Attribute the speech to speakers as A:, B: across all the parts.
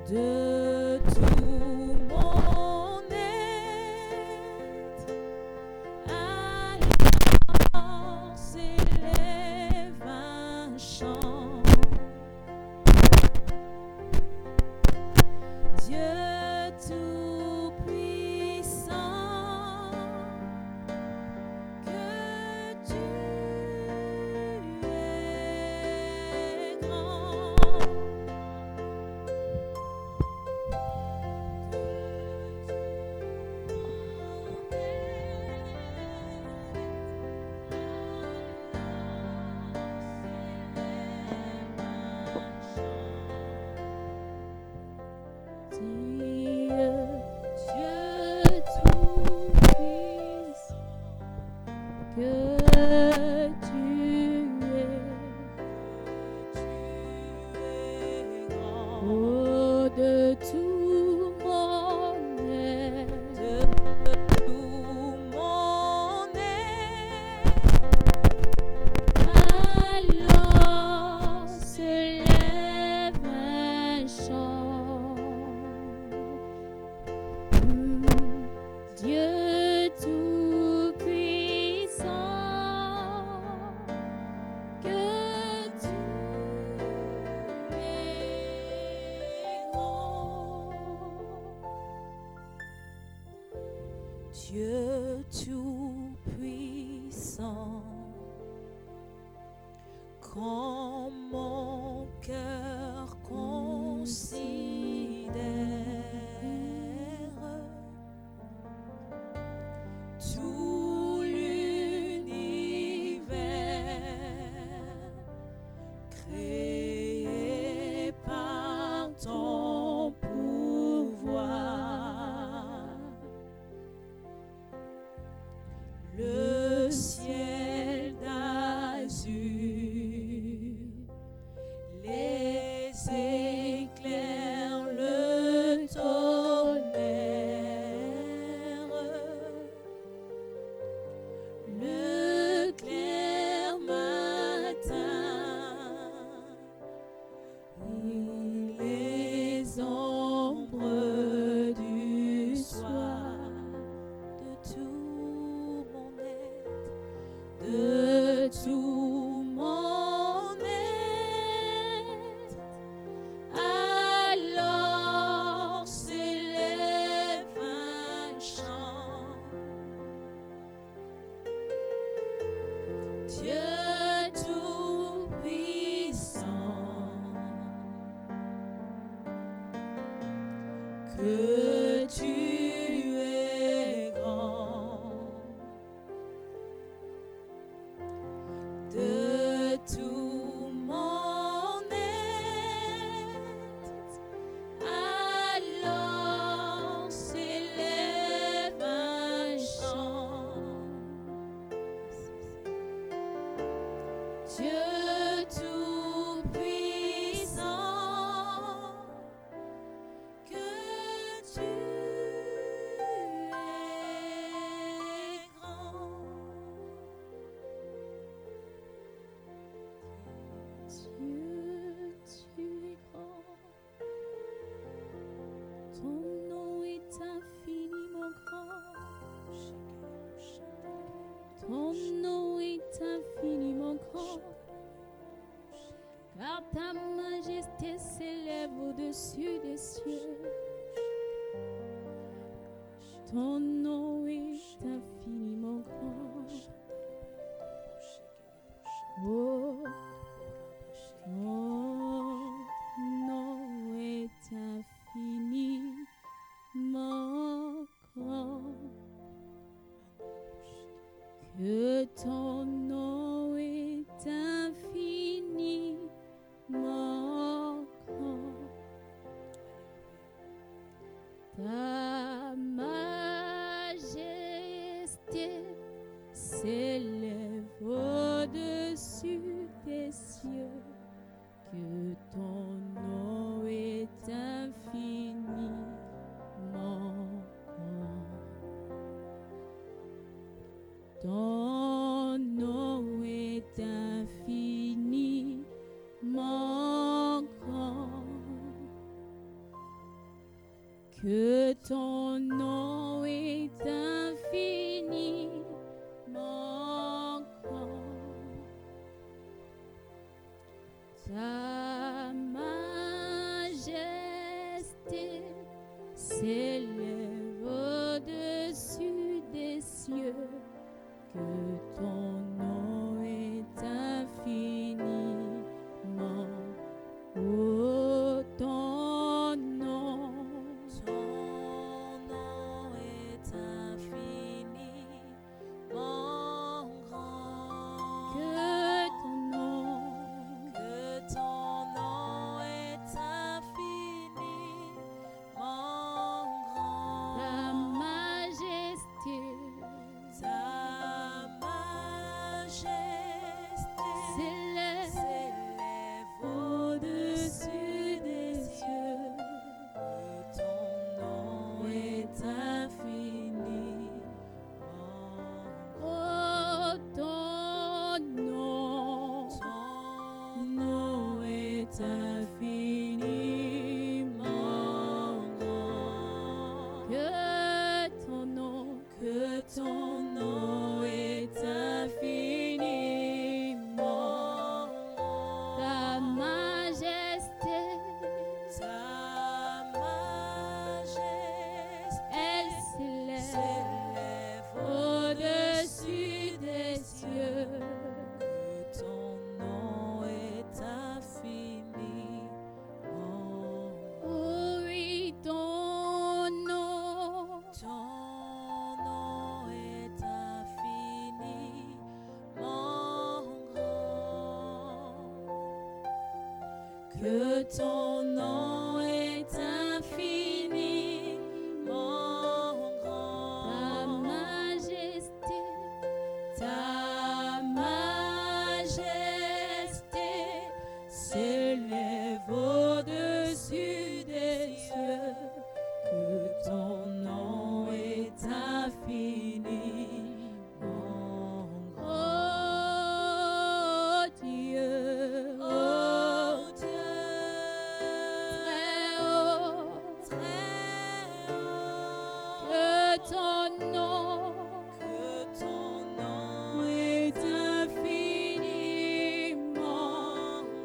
A: de tout mon être. Alors s'élève un chant. Dieu tout-puissant, que tu es grand. Dieu tout-puissant, quand mon cœur considère tout l'univers créé par ton pouvoir, le ciel d'azur, les éclairs, le tonnerre, le clair matin et les ombres du soir, de tout mon être, de tout mon être. Alors s'élève un chant. Dieu tout-puissant, que tu es grand, de tout mon être. Alors s'élève un chant. Dieu tout-puissant, que tu es grand. Dieu, tu es grand. Ton nom est infiniment grand. Ton nom est infiniment grand. Car ta majesté s'élève au-dessus des cieux. Ton nom est infiniment grand. Oh, ton nom est infiniment grand. Que ton nom est infiniment grand. Ta majesté que ton nom est infiniment grand. Ta majesté s'élève au-dessus des cieux, que ton nom est infiniment haut. Ton nom
B: est infiniment grand.
A: Que ton nom
B: est infiniment grand.
A: ta majesté s'élève au-dessus des cieux.
B: Ton nom est infiniment.
A: Oh, ton nom
B: est infiniment grand.
A: que ton nom
B: est infiniment grand.
A: ta majesté elle s'élève au-dessus des cieux.
B: Ton nom est infiniment.
A: Oh oui, ton nom
B: est infiniment grand. Que ton nom est infiniment grand.
A: ta majesté
B: S'élève au-dessus des cieux, que ton nom est infiniment grand.
A: oh Dieu,
B: Oh Dieu,
A: très haut,
B: très haut,
A: que ton nom
B: est infiniment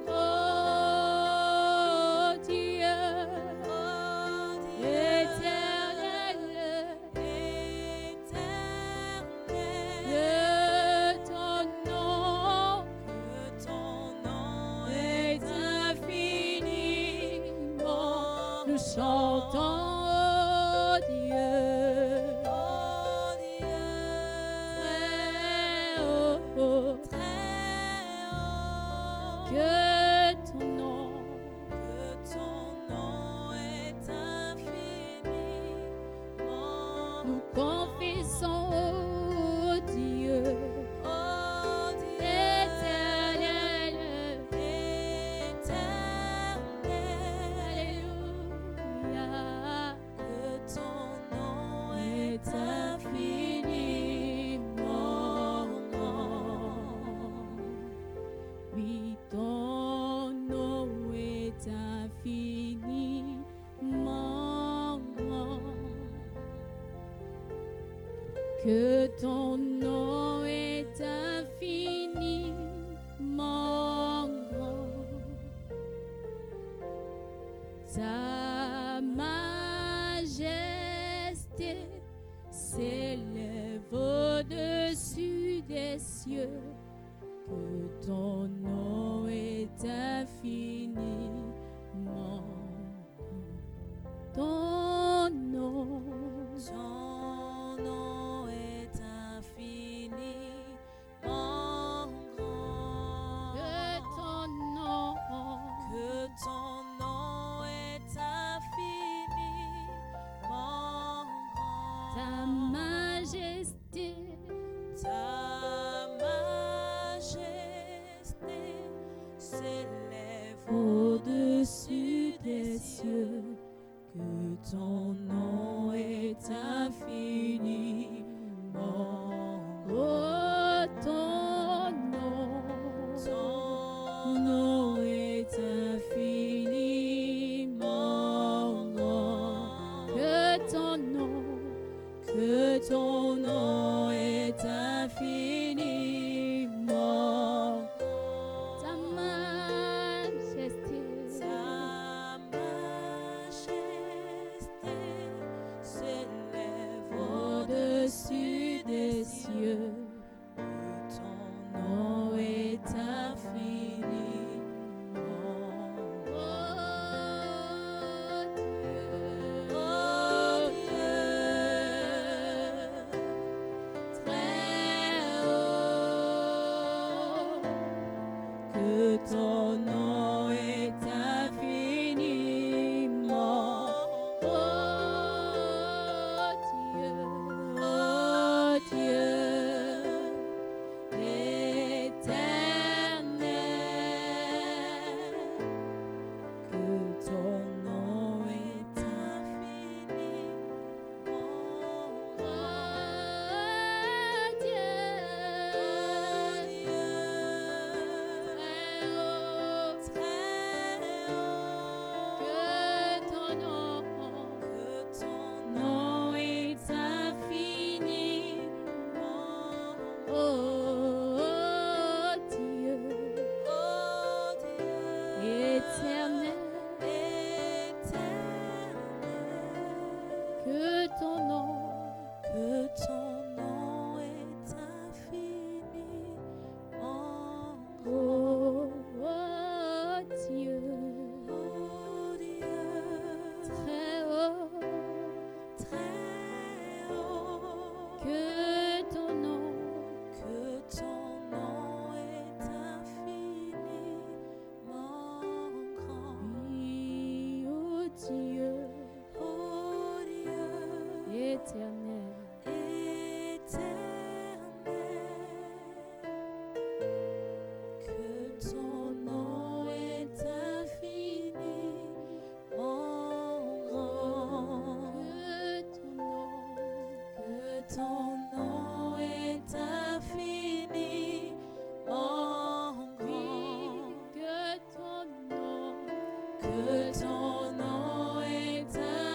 A: oh Dieu, éternel, que ton nom
B: est infiniment.
A: nous chantons oh Dieu,
B: Oh Dieu,
A: très haut,
B: très haut,
A: que ton nom
B: est infiniment.
A: nous confessons oh Dieu,
B: Oh Dieu,
A: éternel, alléluia,
B: que ton nom est
A: infiniment grand. Oui, ton nom est infiniment grand. Que ton nom est infiniment grand. Ta majesté s'élève au-dessus des cieux, que ton nom est infiniment grand. Ton nom
B: est infiniment grand.
A: que ton nom
B: est infiniment grand.
A: ta majesté
B: s'élève au-dessus des cieux, que ton nom est infiniment
A: oh ton nom
B: est infiniment grand.
A: que Dieu
B: ô Dieu
A: éternel.
B: éternel, que ton nom est infiniment grand, que ton nom est infiniment grand,
A: Que ton nom,
B: que ton nom est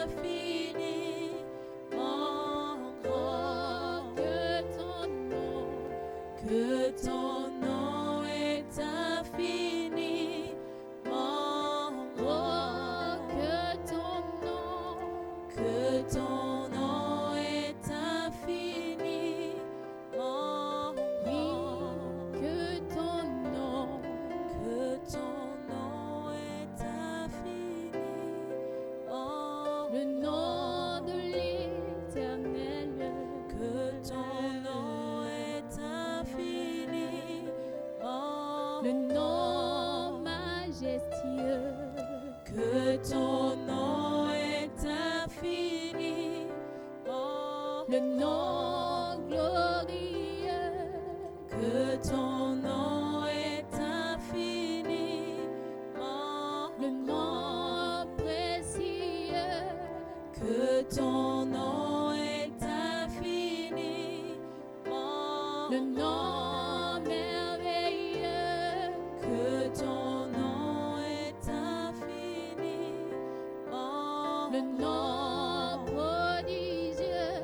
B: infiniment grand,
A: que ton nom,
B: que ton nom est infiniment grand,
A: que ton nom,
B: que ton nom est infiniment grand,
A: que ton nom,
B: que ton nom est infiniment
A: le nom de l'Éternel,
B: que ton nom est infiniment
A: le nom majestueux,
B: que ton nom est infiniment
A: le nom glorieux,
B: que ton nom est infiniment
A: le nom précieux,
B: que ton nom est infiniment
A: le nom merveilleux,
B: que ton nom est infiniment
A: le nom prodigieux,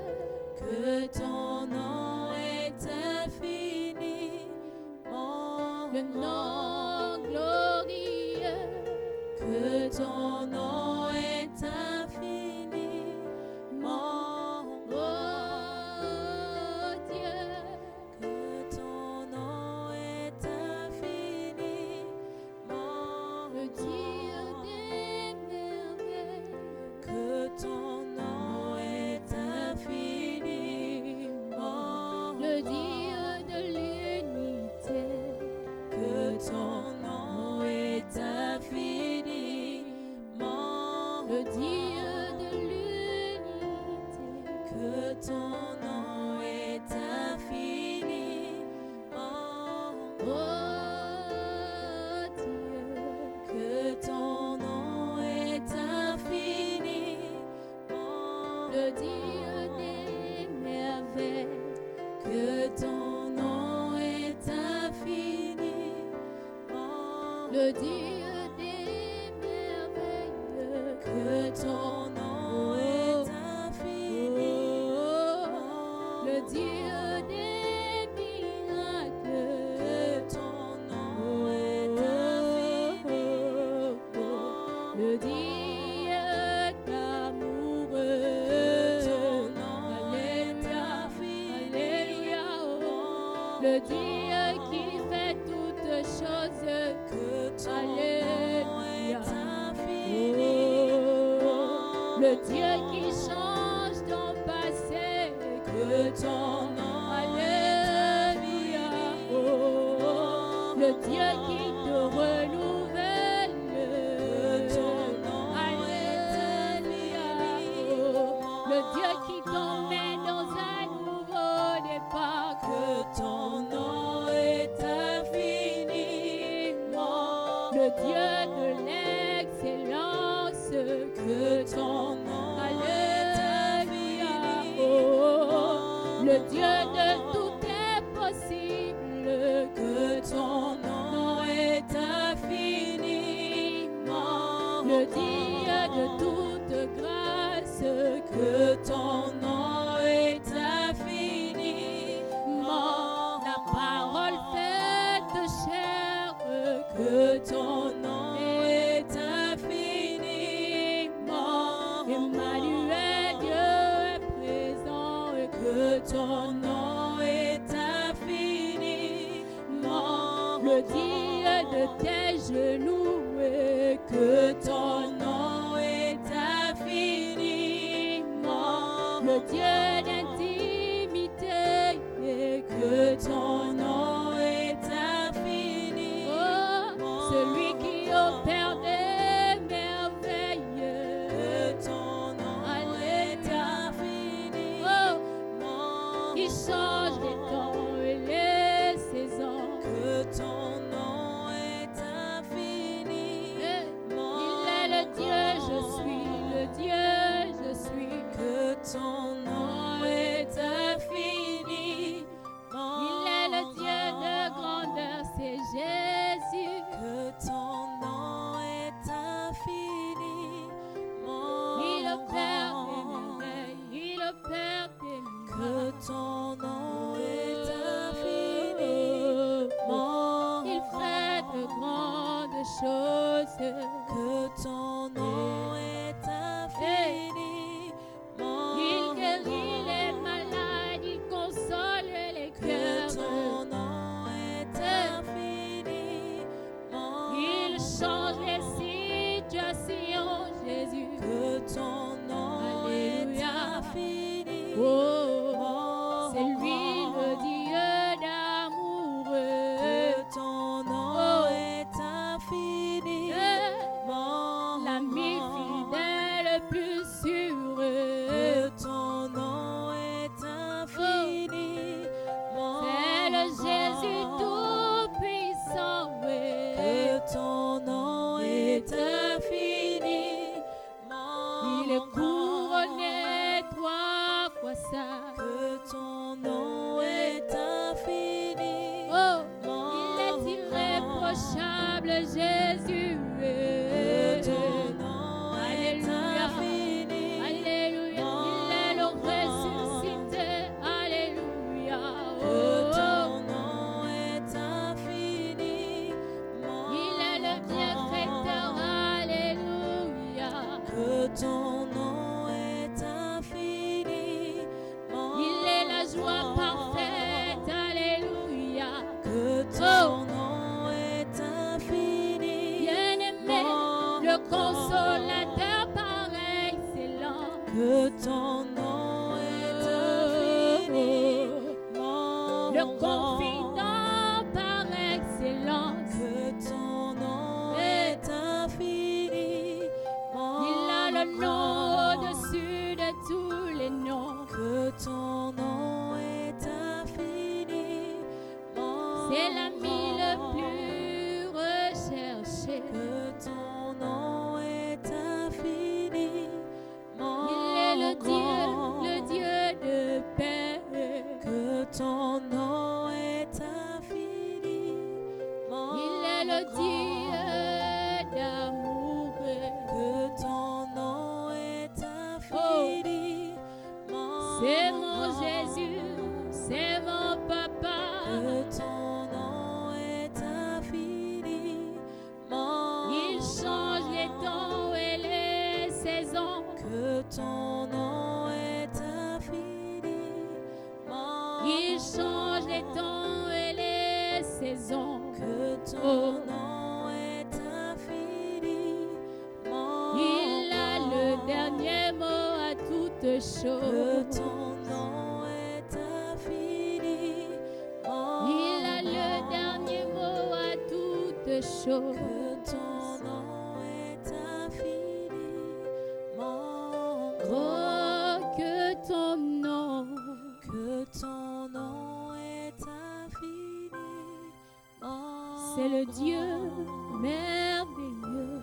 B: que ton nom est infiniment
A: le nom glorieux,
B: que ton nom est infiniment
A: oh Dieu,
B: que ton nom est infiniment
A: le Dieu des merveilles,
B: que ton nom est infiniment
A: le Dieu de l'unité,
B: que ton nom est infiniment
A: le Dieu de l'unité,
B: que ton nom est infiniment
A: oh Dieu,
B: que ton nom est infiniment
A: le Dieu des merveilles,
B: que ton nom est infiniment
A: le Dieu des merveilles,
B: que ton nom est infiniment
A: le Dieu des miracles,
B: que ton nom est infiniment
A: le Dieu d'amoureux,
B: ton nom
A: alléluia, alléluia, oh, le Dieu qui fait toutes choses,
B: que ton nom
A: alléluia,
B: est infiniment
A: oh, le Dieu qui change ton passé,
B: que ton nom
A: alléluia, oh, le Dieu qui te renouvelle,
B: ton nom
A: alléluia, oh, le Dieu qui t'emmène dans un nouveau départ,
B: que ton nom est infiniment
A: le Dieu de l'excellence,
B: que ton nom
A: alléluia, oh, le Dieu de tout est possible,
B: que ton nom est infiniment
A: le Dieu de toute grâce,
B: que ton nom est infiniment
A: la parole faite chair,
B: que ton nom est infiniment
A: Emmanuel, Dieu est présent,
B: que ton nom est infiniment
A: le Dieu de tes genoux,
B: que ton nom est infiniment
A: le Dieu d'intimité,
B: que ton nom est infiniment
A: oh, celui qui opère des merveilles,
B: que ton nom est infini.
A: Oh, c'est lui le Dieu d'amour.
B: Que ton nom est infini.
A: L'ami fidèle plus sûr.
B: Que ton nom est infini.
A: C'est le Jésus tout-puissant.
B: Que ton nom est infini.
A: Il est couronné 3 fois ça.
B: Que ton nom est infini.
A: Oh, il est irréprochable, Jésus.
B: Que ton nom est
A: Alléluia.
B: infini.
A: Alléluia. Il est le ressuscité. Alléluia.
B: Que
A: Oh,
B: ton nom est infini.
A: il est le bienfaiteur. Alléluia.
B: Que ton nom est infini.
A: Il est la joie parfaite. Alléluia.
B: Que ton nom est infini.
A: Bien-aimé, le consolateur par excellence.
B: Que ton nom est infini.
A: Le confident par excellence.
B: Que ton nom est infini.
A: Il a le nom au-dessus de tous les noms.
B: Que ton nom est infini.
A: C'est l'ami le plus recherché.
B: Que ton nom est infini.
A: Il est le Dieu de paix.
B: Que ton nom est infini.
A: Il est le Dieu d'amour.
B: Que ton nom est infini.
A: C'est mon Jésus, c'est mon papa.
B: Que ton nom est infini.
A: Il change les temps et les saisons.
B: Que ton nom est infini.
A: Il change les temps et les saisons.
B: Que ton nom est infini.
A: Il a le dernier mot à toutes
B: Que
A: choses.
B: ton nom est infini.
A: Il a le dernier mot à toutes choses.
B: Que ton nom est infini.
A: Oh, que ton nom.
B: Que ton nom est infini.
A: C'est le Dieu merveilleux.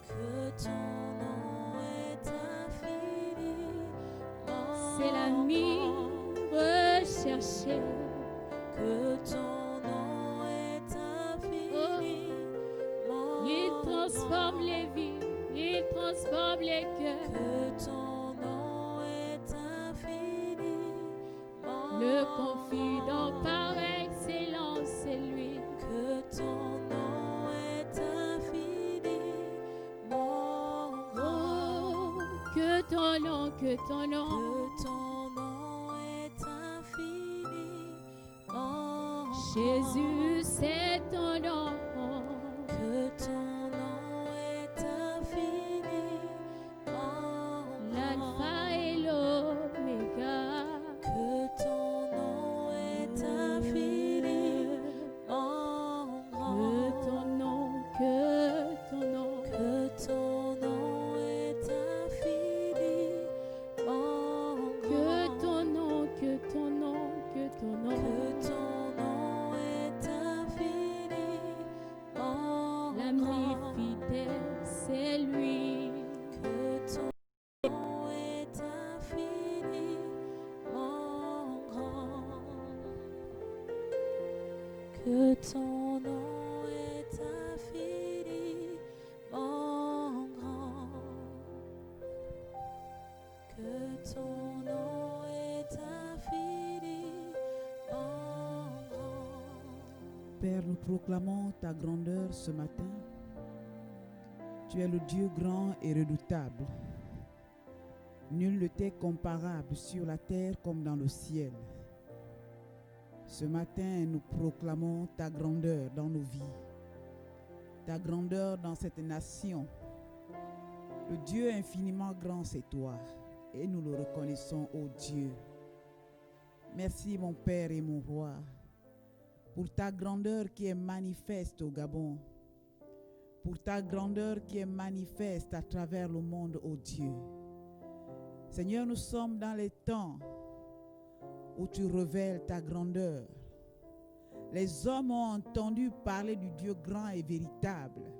B: Que ton nom est infini.
A: C'est l'ami recherché.
B: Que ton nom est infini.
A: Il transforme les vies, il transforme les cœurs.
B: Que ton nom est infini.
A: Le confident par excellence, c'est lui.
B: Que ton nom est infini.
A: Oh, que ton nom, que ton nom.
B: Que ton nom est infini.
A: Jésus, c'est ton nom.
B: Que ton nom est infini.
A: L'alpha et l'oméga.
B: Que ton nom est infini.
A: Que ton nom, que ton nom.
B: Que ton nom est infini.
A: Que ton nom, que ton nom, que ton nom.
B: Que ton nom est infini.
A: L'ami fidèle, c'est lui.
B: Que ton nom est infini. Que ton nom est infiniment grand. Que ton nom est infiniment grand.
C: Père, nous proclamons ta grandeur ce matin. Tu es le Dieu grand et redoutable. Nul ne t'est comparable sur la terre comme dans le ciel. Ce matin, nous proclamons ta grandeur dans nos vies, ta grandeur dans cette nation, Le Dieu infiniment grand, c'est toi. Et nous le reconnaissons, ô Dieu. Merci, mon Père et mon Roi, pour ta grandeur qui est manifeste au Gabon, pour ta grandeur qui est manifeste à travers le monde, ô Dieu. Seigneur, nous sommes dans les temps où tu révèles ta grandeur. Les hommes ont entendu parler du Dieu grand et véritable,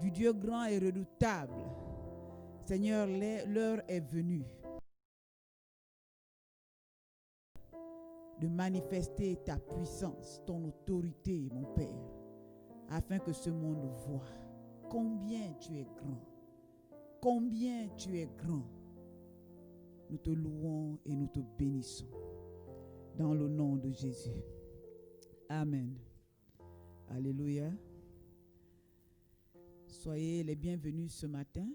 C: du Dieu grand et redoutable. Seigneur, l'heure est venue de manifester ta puissance, ton autorité, mon Père, afin que ce monde voie combien tu es grand, combien tu es grand. Nous te louons et nous te bénissons dans le nom de Jésus. Amen. Alléluia. Soyez les bienvenus ce matin.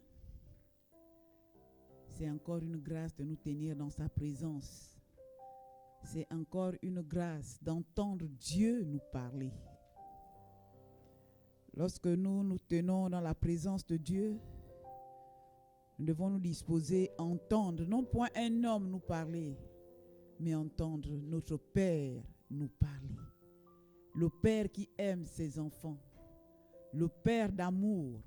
C: C'est encore une grâce de nous tenir dans sa présence. C'est encore une grâce d'entendre Dieu nous parler. Lorsque nous nous tenons dans la présence de Dieu, nous devons nous disposer à entendre, non point un homme nous parler, mais entendre notre Père nous parler. Le Père qui aime ses enfants, le Père d'amour.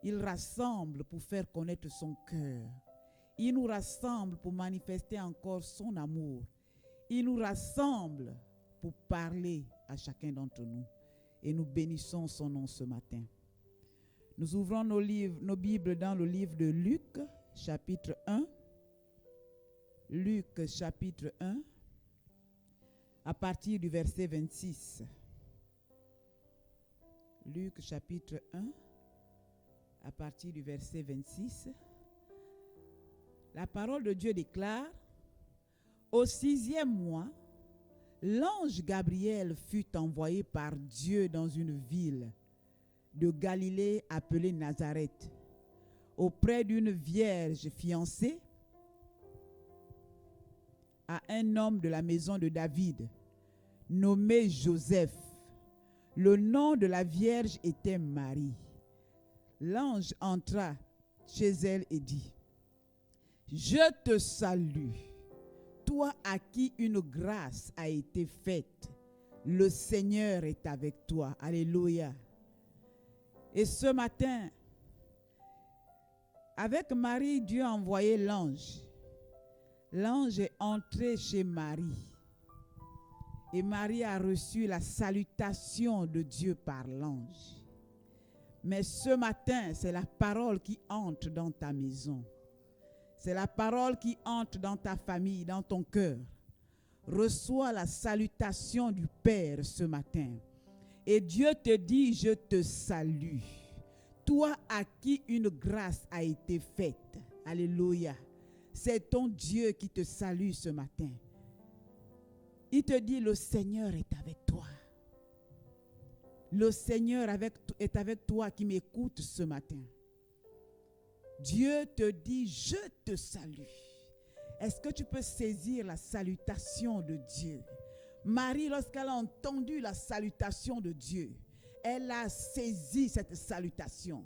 C: Il rassemble pour faire connaître son cœur. Il nous rassemble pour manifester encore son amour. Il nous rassemble pour parler à chacun d'entre nous. Et nous bénissons son nom ce matin. Nous ouvrons nos Bibles dans le livre de Luc, chapitre 1. Luc, chapitre 1, à partir du verset 26. Luc, chapitre 1, à partir du verset 26. La parole de Dieu déclare: au 6e mois, l'ange Gabriel fut envoyé par Dieu dans une ville de Galilée appelée Nazareth, auprès d'une vierge fiancée à un homme de la maison de David, nommé Joseph. Le nom de la vierge était Marie. L'ange entra chez elle et dit: je te salue, toi à qui une grâce a été faite. Le Seigneur est avec toi. Alléluia. Et ce matin, avec Marie, Dieu a envoyé l'ange. L'ange est entré chez Marie. Et Marie a reçu la salutation de Dieu par l'ange. Mais ce matin, c'est la parole qui entre dans ta maison. C'est la parole qui entre dans ta famille, dans ton cœur. Reçois la salutation du Père ce matin. Et Dieu te dit: je te salue. Toi à qui une grâce a été faite. Alléluia. C'est ton Dieu qui te salue ce matin. Il te dit: le Seigneur est avec toi. Le Seigneur est avec toi qui m'écoute ce matin. Dieu te dit: je te salue. Est-ce que tu peux saisir la salutation de Dieu? Marie, lorsqu'elle a entendu la salutation de Dieu, elle a saisi cette salutation.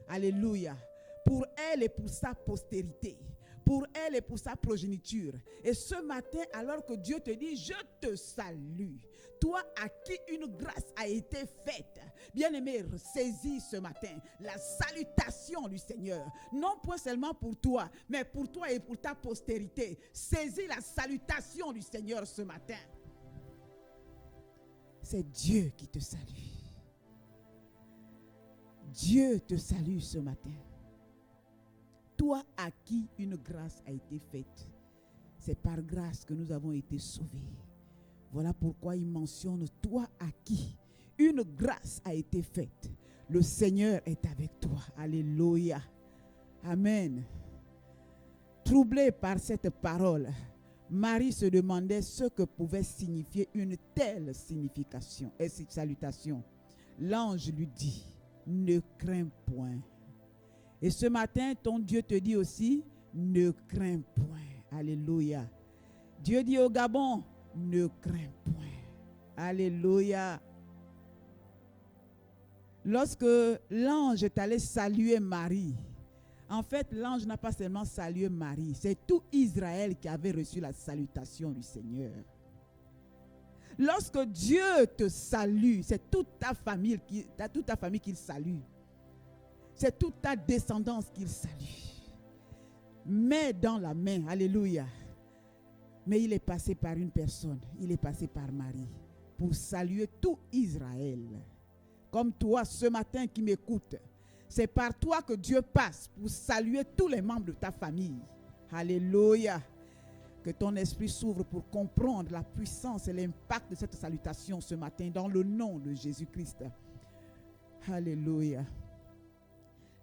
C: Alléluia. Pour elle et pour sa postérité. Pour elle et pour sa progéniture. Et ce matin, alors que Dieu te dit: je te salue, toi à qui une grâce a été faite, bien-aimé, saisis ce matin la salutation du Seigneur. Non point seulement pour toi, mais pour toi et pour ta postérité. Saisis la salutation du Seigneur ce matin. C'est Dieu qui te salue. Dieu te salue ce matin. Toi à qui une grâce a été faite. C'est par grâce que nous avons été sauvés. Voilà pourquoi il mentionne: toi à qui une grâce a été faite. Le Seigneur est avec toi. Alléluia. Amen. Troublée par cette parole, Marie se demandait ce que pouvait signifier une telle signification et cette salutation. L'ange lui dit: ne crains point. Et ce matin, ton Dieu te dit aussi: ne crains point. Alléluia. Dieu dit au Gabon: ne crains point. Alléluia. Lorsque l'ange est allé saluer Marie, En fait, l'ange n'a pas seulement salué Marie, c'est tout Israël qui avait reçu la salutation du Seigneur. Lorsque Dieu te salue, c'est toute ta famille qu'il salue. C'est toute ta descendance qu'il salue. Main dans la main, alléluia. Mais il est passé par une personne, il est passé par Marie, pour saluer tout Israël. Comme toi, ce matin qui m'écoute, c'est par toi que Dieu passe pour saluer tous les membres de ta famille. Alléluia. Que ton esprit s'ouvre pour comprendre la puissance et l'impact de cette salutation ce matin dans le nom de Jésus-Christ. Alléluia.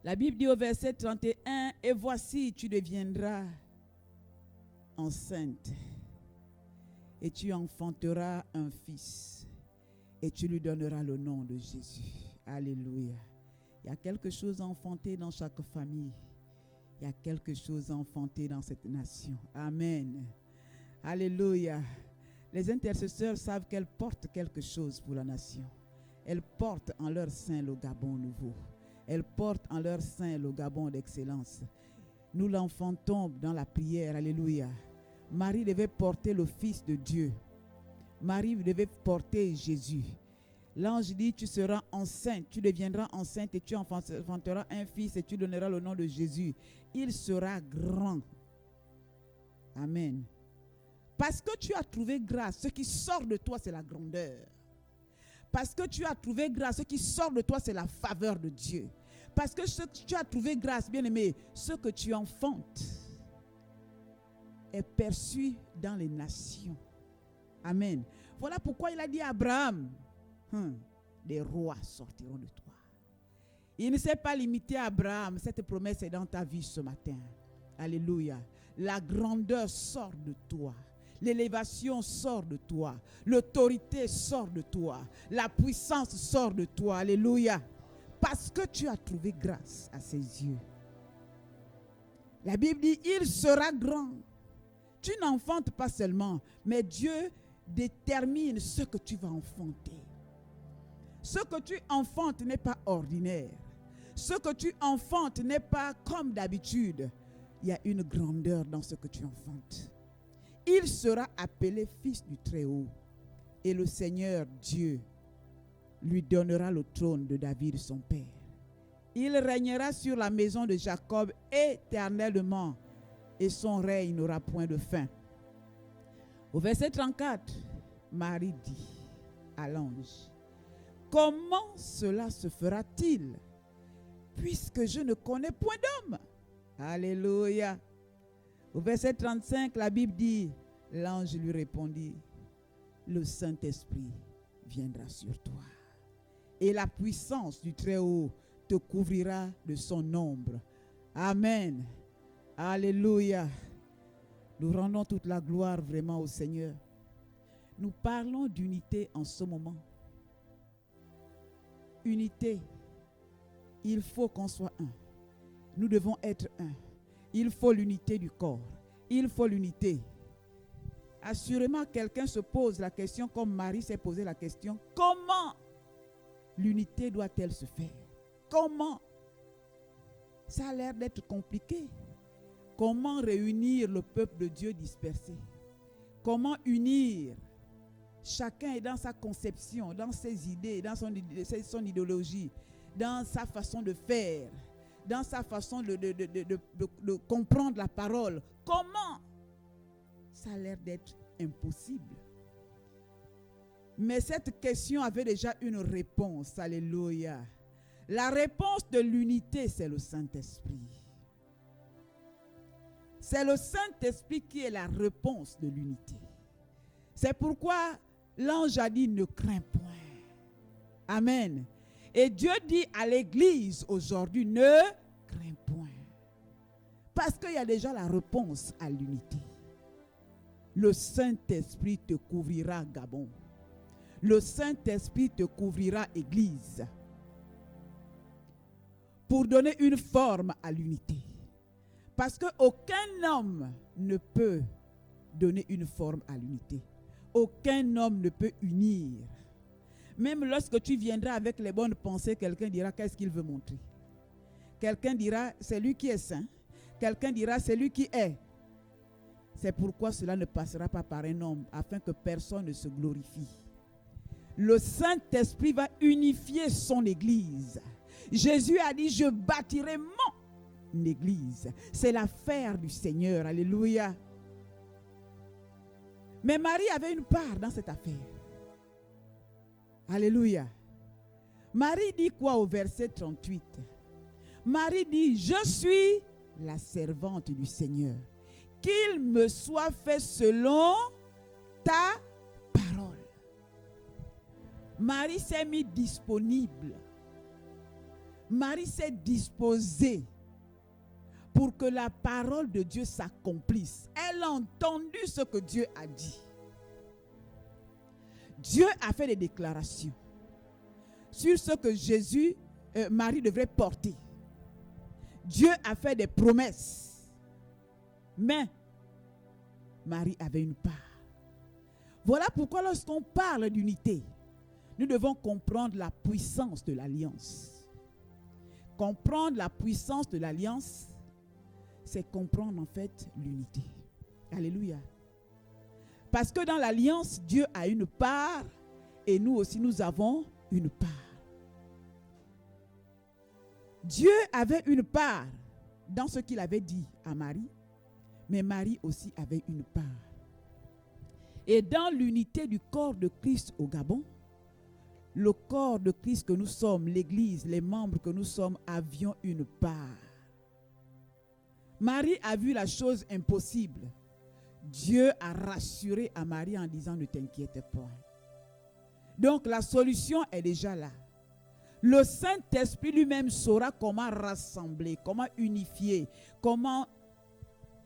C: La Bible dit au verset 31, « Et voici, tu deviendras enceinte, et tu enfanteras un fils, et tu lui donneras le nom de Jésus. » Alléluia. Il y a quelque chose enfanté dans chaque famille. Il y a quelque chose enfanté dans cette nation. Amen. Alléluia. Les intercesseurs savent qu'elles portent quelque chose pour la nation. Elles portent en leur sein le Gabon nouveau. Elles portent en leur sein le Gabon d'excellence. Nous l'enfantons dans la prière. Alléluia. Marie devait porter le Fils de Dieu. Marie devait porter Jésus. L'ange dit, tu seras enceinte, tu deviendras enceinte et tu enfanteras un fils et tu donneras le nom de Jésus. Il sera grand. Amen. Parce que tu as trouvé grâce, ce qui sort de toi, c'est la grandeur. Parce que tu as trouvé grâce, ce qui sort de toi, c'est la faveur de Dieu. Parce que tu as trouvé grâce, bien-aimé, ce que tu enfantes est perçu dans les nations. Amen. Voilà pourquoi il a dit à Abraham, des rois sortiront de toi. Il ne s'est pas limité à Abraham. Cette promesse est dans ta vie ce matin. Alléluia. La grandeur sort de toi. L'élévation sort de toi. L'autorité sort de toi. La puissance sort de toi. Alléluia. Parce que tu as trouvé grâce à ses yeux. La Bible dit, il sera grand. Tu n'enfantes pas seulement, mais Dieu détermine ce que tu vas enfanter. Ce que tu enfantes n'est pas ordinaire. Ce que tu enfantes n'est pas comme d'habitude. Il y a une grandeur dans ce que tu enfantes. Il sera appelé fils du Très-Haut. Et le Seigneur Dieu lui donnera le trône de David son père. Il régnera sur la maison de Jacob éternellement. Et son règne n'aura point de fin. Au verset 34, Marie dit à l'ange, comment cela se fera-t-il, puisque je ne connais point d'homme? Alléluia. Au verset 35, la Bible dit, l'ange lui répondit, le Saint-Esprit viendra sur toi, et la puissance du Très-Haut te couvrira de son ombre. Amen. Alléluia. Nous rendons toute la gloire vraiment au Seigneur. Nous parlons d'unité en ce moment. Unité. Il faut qu'on soit un. Nous devons être un. Il faut l'unité du corps. Il faut l'unité. Assurément, quelqu'un se pose la question, comme Marie s'est posé la question, comment l'unité doit-elle se faire? Comment? Ça a l'air d'être compliqué. Comment réunir le peuple de Dieu dispersé? Comment unir? Chacun est dans sa conception, dans ses idées, dans son idéologie, dans sa façon de faire, dans sa façon de comprendre la parole. Comment? Ça a l'air d'être impossible. Mais cette question avait déjà une réponse. Alléluia. La réponse de l'unité, c'est le Saint-Esprit. C'est le Saint-Esprit qui est la réponse de l'unité. C'est pourquoi l'ange a dit, ne crains point. Amen. Et Dieu dit à l'église aujourd'hui, ne crains point. Parce qu'il y a déjà la réponse à l'unité. Le Saint-Esprit te couvrira, Gabon. Le Saint-Esprit te couvrira, église. Pour donner une forme à l'unité. Parce qu'aucun homme ne peut donner une forme à l'unité. Aucun homme ne peut unir. Même lorsque tu viendras avec les bonnes pensées, quelqu'un dira qu'est-ce qu'il veut montrer. Quelqu'un dira, c'est lui qui est saint. Quelqu'un dira, c'est lui qui est. C'est pourquoi cela ne passera pas par un homme, afin que personne ne se glorifie. Le Saint-Esprit va unifier son Église. Jésus a dit, je bâtirai mon Église. C'est l'affaire du Seigneur. Alléluia. Mais Marie avait une part dans cette affaire. Alléluia. Marie dit quoi au verset 38? Marie dit, je suis la servante du Seigneur. Qu'il me soit fait selon ta parole. Marie s'est mise disponible. Marie s'est disposée pour que la parole de Dieu s'accomplisse. Elle a entendu ce que Dieu a dit. Dieu a fait des déclarations sur ce que Marie devrait porter. Dieu a fait des promesses. Mais Marie avait une part. Voilà pourquoi lorsqu'on parle d'unité, nous devons comprendre la puissance de l'alliance. Comprendre la puissance de l'alliance, c'est comprendre en fait l'unité. Alléluia. Parce que dans l'alliance, Dieu a une part et nous aussi nous avons une part. Dieu avait une part dans ce qu'il avait dit à Marie, mais Marie aussi avait une part. Et dans l'unité du corps de Christ au Gabon, le corps de Christ que nous sommes, l'Église, les membres que nous sommes, avions une part. Marie a vu la chose impossible. Dieu a rassuré à Marie en disant, ne t'inquiète pas. Donc la solution est déjà là. Le Saint-Esprit lui-même saura comment rassembler, comment unifier, comment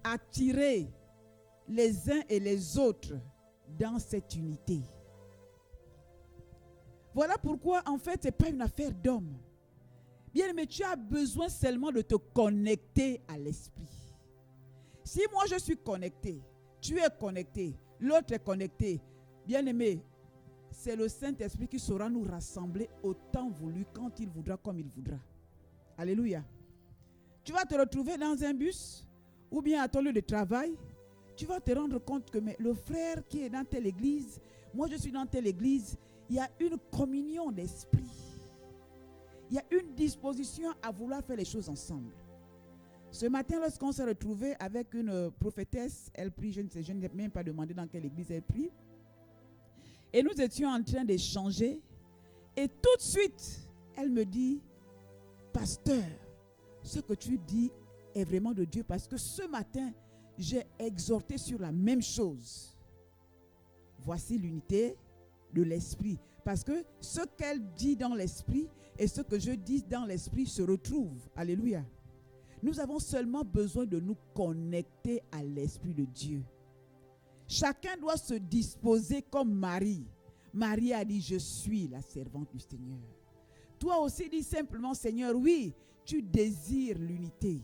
C: attirer les uns et les autres dans cette unité. Voilà pourquoi en fait ce n'est pas une affaire d'homme. Bien aimé, tu as besoin seulement de te connecter à l'Esprit. Si moi je suis connecté, tu es connecté, l'autre est connecté, bien aimé, c'est le Saint-Esprit qui saura nous rassembler au temps voulu, quand il voudra, comme il voudra. Alléluia. Tu vas te retrouver dans un bus ou bien à ton lieu de travail. Tu vas te rendre compte que le frère qui est dans telle église, moi je suis dans telle église, il y a une communion d'esprit. Il y a une disposition à vouloir faire les choses ensemble. Ce matin, lorsqu'on s'est retrouvé avec une prophétesse, elle prie, je n'ai même pas demandé dans quelle église elle prie. Et nous étions en train d'échanger. Et tout de suite, elle me dit, pasteur, ce que tu dis est vraiment de Dieu. Parce que ce matin, j'ai exhorté sur la même chose. Voici l'unité de l'esprit. Parce que ce qu'elle dit dans l'esprit et ce que je dis dans l'esprit se retrouvent. Alléluia. Nous avons seulement besoin de nous connecter à l'esprit de Dieu. Chacun doit se disposer comme Marie. Marie a dit, je suis la servante du Seigneur. Toi aussi dis simplement, Seigneur, oui, tu désires l'unité.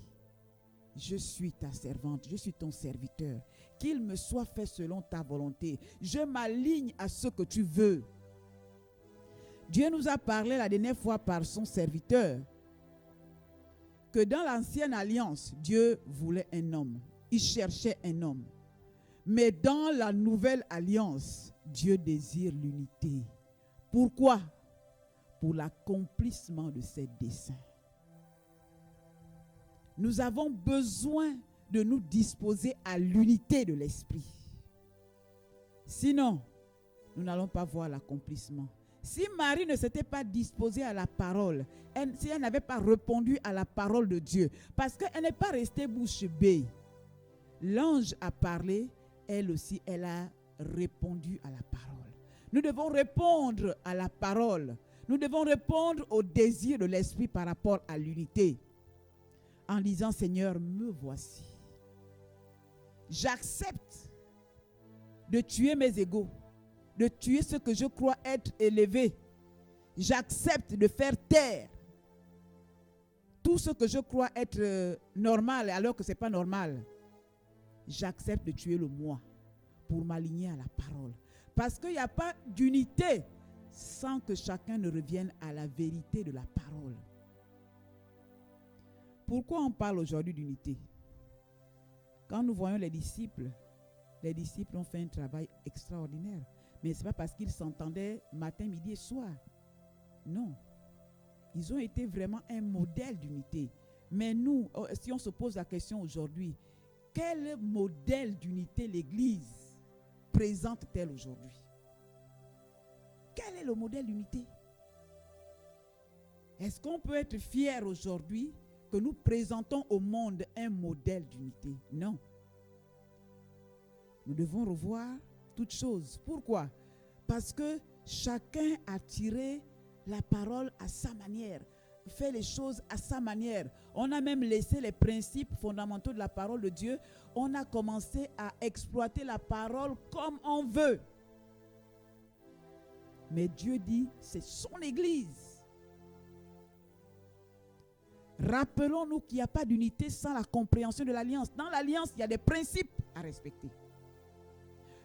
C: Je suis ta servante, je suis ton serviteur. Qu'il me soit fait selon ta volonté. Je m'aligne à ce que tu veux. Dieu nous a parlé la dernière fois par son serviteur que dans l'ancienne alliance, Dieu voulait un homme. Il cherchait un homme. Mais dans la nouvelle alliance, Dieu désire l'unité. Pourquoi? Pour l'accomplissement de ses desseins. Nous avons besoin de nous disposer à l'unité de l'esprit. Sinon, nous n'allons pas voir l'accomplissement. Si Marie ne s'était pas disposée à la parole, si elle n'avait pas répondu à la parole de Dieu, parce qu'elle n'est pas restée bouche bée. L'ange a parlé, elle aussi, elle a répondu à la parole. Nous devons répondre à la parole. Nous devons répondre au désir de l'esprit par rapport à l'unité. En disant, Seigneur, me voici. J'accepte de tuer mes égos, de tuer ce que je crois être élevé. J'accepte de faire taire tout ce que je crois être normal alors que ce n'est pas normal. J'accepte de tuer le moi pour m'aligner à la parole. Parce qu'il n'y a pas d'unité sans que chacun ne revienne à la vérité de la parole. Pourquoi on parle aujourd'hui d'unité? Quand nous voyons les disciples ont fait un travail extraordinaire. Mais ce n'est pas parce qu'ils s'entendaient matin, midi et soir. Non. Ils ont été vraiment un modèle d'unité. Mais nous, si on se pose la question aujourd'hui, quel modèle d'unité l'Église présente-t-elle aujourd'hui? Quel est le modèle d'unité? Est-ce qu'on peut être fier aujourd'hui que nous présentons au monde un modèle d'unité? Non. Nous devons revoir toutes choses. Pourquoi? Parce que chacun a tiré la parole à sa manière, fait les choses à sa manière. On a même laissé les principes fondamentaux de la parole de Dieu. On a commencé à exploiter la parole comme on veut. Mais Dieu dit, c'est son Église. Rappelons-nous qu'il n'y a pas d'unité sans la compréhension de l'alliance. Dans l'alliance, il y a des principes à respecter.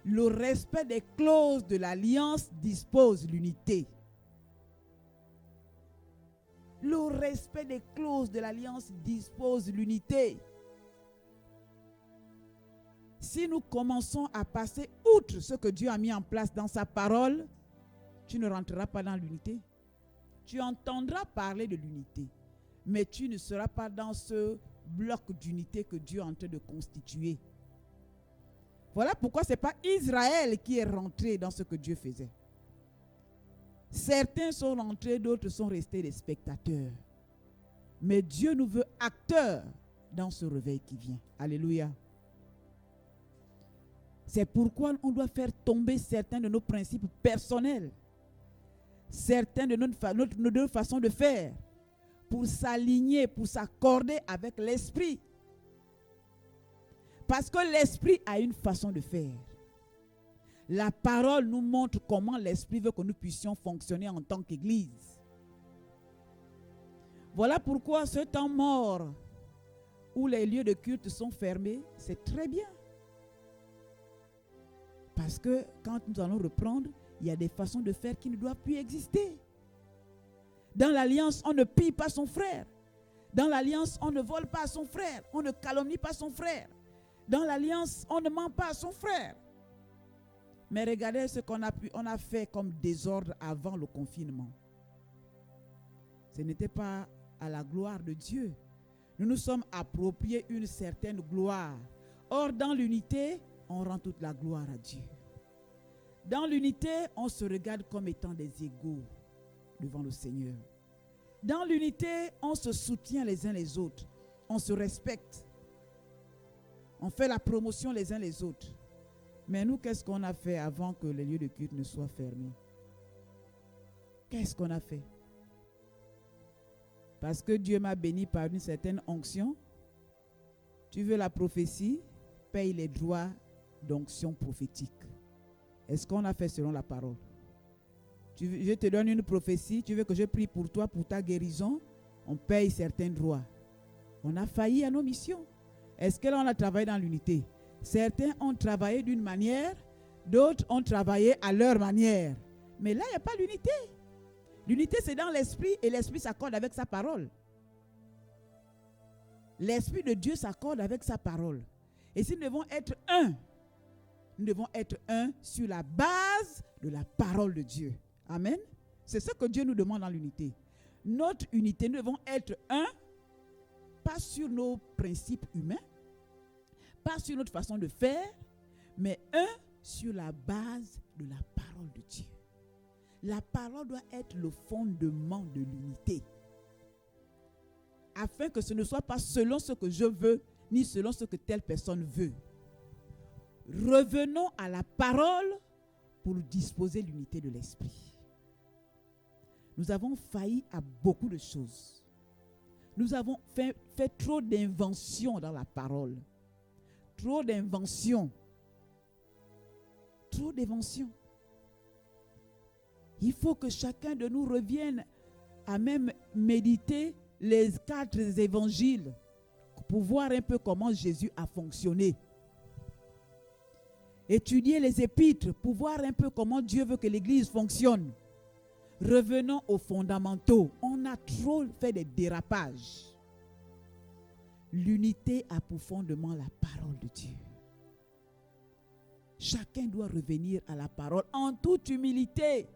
C: Le respect des clauses de l'alliance dispose l'unité. Le respect des clauses de l'alliance dispose l'unité. Si nous commençons à passer outre ce que Dieu a mis en place dans sa parole, tu ne rentreras pas dans l'unité. Tu entendras parler de l'unité, mais tu ne seras pas dans ce bloc d'unité que Dieu est en train de constituer. Voilà pourquoi ce n'est pas Israël qui est rentré dans ce que Dieu faisait. Certains sont rentrés, d'autres sont restés des spectateurs. Mais Dieu nous veut acteurs dans ce réveil qui vient. Alléluia. C'est pourquoi on doit faire tomber certains de nos principes personnels, certains de notre façon de faire, pour s'aligner, pour s'accorder avec l'esprit. Parce que l'esprit a une façon de faire. La parole nous montre comment l'esprit veut que nous puissions fonctionner en tant qu'Église. Voilà pourquoi ce temps mort où les lieux de culte sont fermés, c'est très bien. Parce que quand nous allons reprendre, il y a des façons de faire qui ne doivent plus exister. Dans l'alliance, on ne pille pas son frère. Dans l'alliance, on ne vole pas à son frère. On ne calomnie pas son frère. Dans l'alliance, on ne ment pas à son frère. Mais regardez ce qu'on a fait comme désordre avant le confinement. Ce n'était pas à la gloire de Dieu. Nous nous sommes appropriés une certaine gloire. Or, dans l'unité, on rend toute la gloire à Dieu. Dans l'unité, on se regarde comme étant des égaux devant le Seigneur. Dans l'unité, on se soutient les uns les autres. On se respecte. On fait la promotion les uns les autres. Mais nous, qu'est-ce qu'on a fait avant que les lieux de culte ne soient fermés? Qu'est-ce qu'on a fait? Parce que Dieu m'a béni par une certaine onction. Tu veux la prophétie? Paye les droits d'onction prophétique. Est-ce qu'on a fait selon la parole? Je te donne une prophétie. Tu veux que je prie pour toi, pour ta guérison? On paye certains droits. On a failli à nos missions. Est-ce que là, on a travaillé dans l'unité? Certains ont travaillé d'une manière, d'autres ont travaillé à leur manière. Mais là, il n'y a pas l'unité. L'unité, c'est dans l'esprit et l'esprit s'accorde avec sa parole. L'esprit de Dieu s'accorde avec sa parole. Et si nous devons être un, nous devons être un sur la base de la parole de Dieu. Amen. C'est ce que Dieu nous demande dans l'unité. Notre unité, nous devons être un, pas sur nos principes humains, pas sur notre façon de faire, mais un sur la base de la parole de Dieu. La parole doit être le fondement de l'unité. Afin que ce ne soit pas selon ce que je veux, ni selon ce que telle personne veut. Revenons à la parole pour disposer l'unité de l'esprit. Nous avons failli à beaucoup de choses. Nous avons fait trop d'inventions dans la parole. Trop d'inventions. Trop d'inventions. Il faut que chacun de nous revienne à même méditer les 4 évangiles pour voir un peu comment Jésus a fonctionné. Étudier les épîtres pour voir un peu comment Dieu veut que l'Église fonctionne. Revenons aux fondamentaux. On a trop fait des dérapages. L'unité a pour fondement la parole de Dieu. Chacun doit revenir à la parole en toute humilité.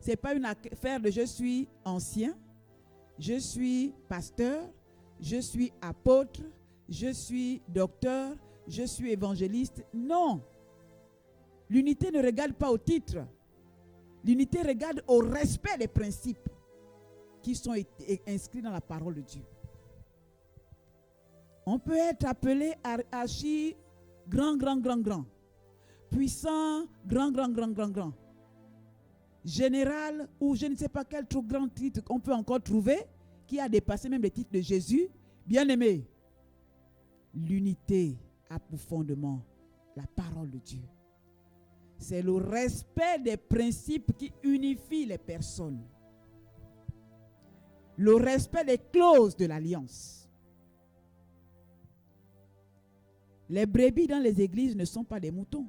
C: Ce n'est pas une affaire de je suis ancien, je suis pasteur, je suis apôtre, je suis docteur, je suis évangéliste. Non. L'unité ne regarde pas au titre. L'unité regarde au respect des principes qui sont inscrits dans la parole de Dieu. On peut être appelé archi grand, puissant, grand, général ou je ne sais pas quel trop grand titre qu'on peut encore trouver qui a dépassé même les titres de Jésus. Bien-aimé, l'unité a pour fondement la parole de Dieu. C'est le respect des principes qui unifient les personnes. Le respect des clauses de l'alliance. Les brebis dans les églises ne sont pas des moutons.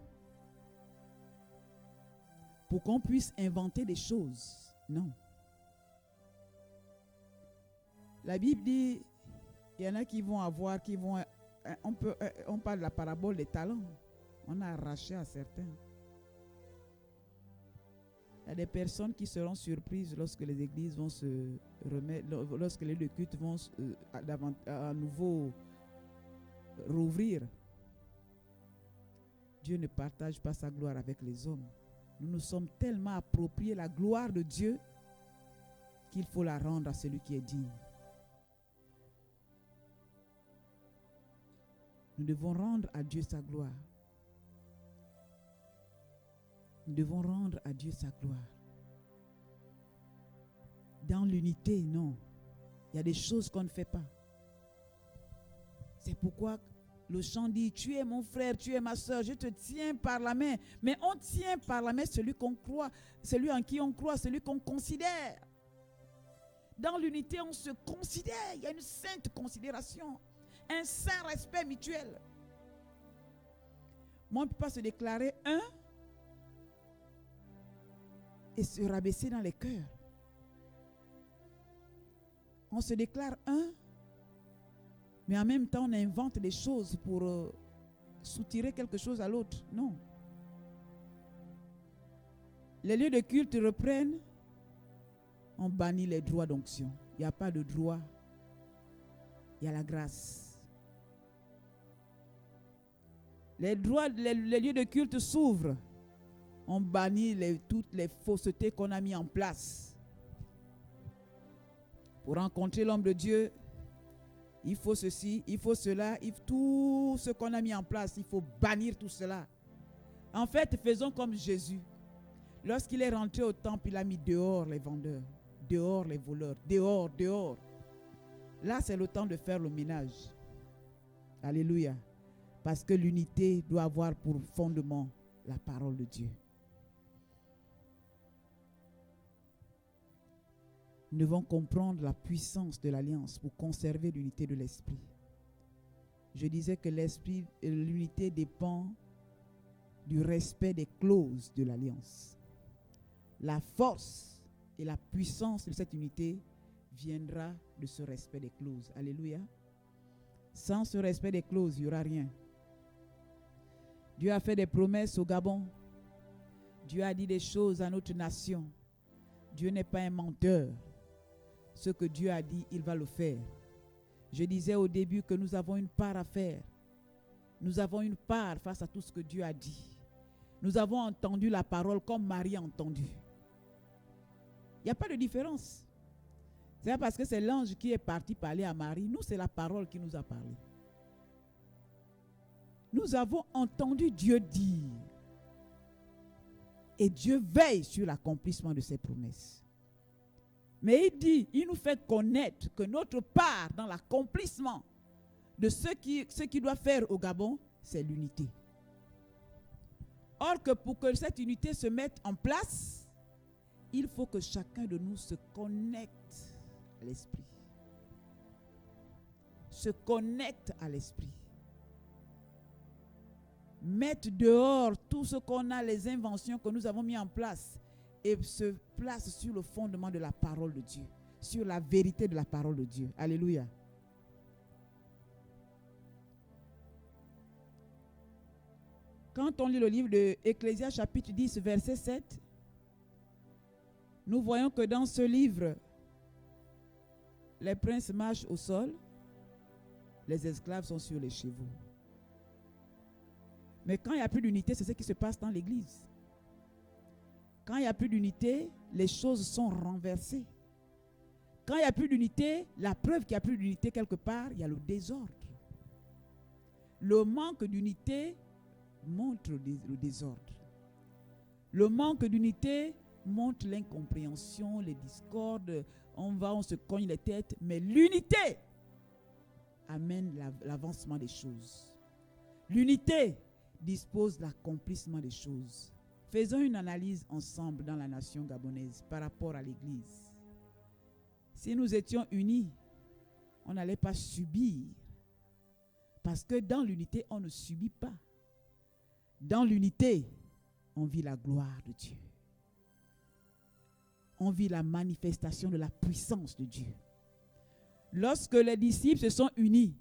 C: Pour qu'on puisse inventer des choses. Non. La Bible dit, il y en a qui vont avoir, on parle de la parabole des talents. On a arraché à certains. Il y a des personnes qui seront surprises lorsque les églises vont se remettre, lorsque les lieux de culte vont à nouveau rouvrir. Dieu ne partage pas sa gloire avec les hommes. Nous nous sommes tellement appropriés la gloire de Dieu qu'il faut la rendre à celui qui est digne. Nous devons rendre à Dieu sa gloire. Nous devons rendre à Dieu sa gloire. Dans l'unité, non. Il y a des choses qu'on ne fait pas. C'est pourquoi le chant dit, tu es mon frère, tu es ma soeur, je te tiens par la main. Mais on tient par la main celui qu'on croit, celui en qui on croit, celui qu'on considère. Dans l'unité, on se considère. Il y a une sainte considération, un saint respect mutuel. Moi, on ne peut pas se déclarer un et se rabaisser dans les cœurs. On se déclare un, mais en même temps, on invente des choses pour soutirer quelque chose à l'autre. Non. Les lieux de culte reprennent, on bannit les droits d'onction. Il n'y a pas de droit, il y a la grâce. Les lieux de culte s'ouvrent, on bannit toutes les faussetés qu'on a mis en place. Pour rencontrer l'homme de Dieu, il faut ceci, il faut cela, tout ce qu'on a mis en place, il faut bannir tout cela. En fait, faisons comme Jésus. Lorsqu'il est rentré au temple, il a mis dehors les vendeurs, dehors les voleurs, dehors. Là, c'est le temps de faire le ménage. Alléluia. Parce que l'unité doit avoir pour fondement la parole de Dieu. Nous devons comprendre la puissance de l'alliance pour conserver l'unité de l'esprit. Je disais que l'unité dépend du respect des clauses de l'alliance. La force et la puissance de cette unité viendra de ce respect des clauses. Alléluia. Sans ce respect des clauses, il n'y aura rien. Dieu a fait des promesses au Gabon. Dieu a dit des choses à notre nation. Dieu n'est pas un menteur. Ce que Dieu a dit, il va le faire. Je disais au début que nous avons une part à faire. Nous avons une part face à tout ce que Dieu a dit. Nous avons entendu la parole comme Marie a entendu. Il n'y a pas de différence. C'est pas parce que c'est l'ange qui est parti parler à Marie. Nous, c'est la parole qui nous a parlé. Nous avons entendu Dieu dire. Et Dieu veille sur l'accomplissement de ses promesses. Mais il nous fait connaître que notre part dans l'accomplissement de ce qu'il doit faire au Gabon, c'est l'unité. Or que pour que cette unité se mette en place, il faut que chacun de nous se connecte à l'esprit. Se connecte à l'esprit. Mettre dehors tout ce qu'on a, les inventions que nous avons mis en place, et se place sur le fondement de la parole de Dieu, sur la vérité de la parole de Dieu. Alléluia. Quand on lit le livre de Ecclésias chapitre 10, verset 7, nous voyons que dans ce livre, les princes marchent au sol, les esclaves sont sur les chevaux. Mais quand il n'y a plus d'unité, c'est ce qui se passe dans l'église. Quand il n'y a plus d'unité, les choses sont renversées. Quand il n'y a plus d'unité, la preuve qu'il n'y a plus d'unité quelque part, il y a le désordre. Le manque d'unité montre le désordre. Le manque d'unité montre l'incompréhension, les discordes. On se cogne les têtes. Mais l'unité amène l'avancement des choses. L'unité dispose l'accomplissement des choses. Faisons une analyse ensemble dans la nation gabonaise par rapport à l'Église. Si nous étions unis, on n'allait pas subir. Parce que dans l'unité, on ne subit pas. Dans l'unité, on vit la gloire de Dieu. On vit la manifestation de la puissance de Dieu. Lorsque les disciples se sont unis,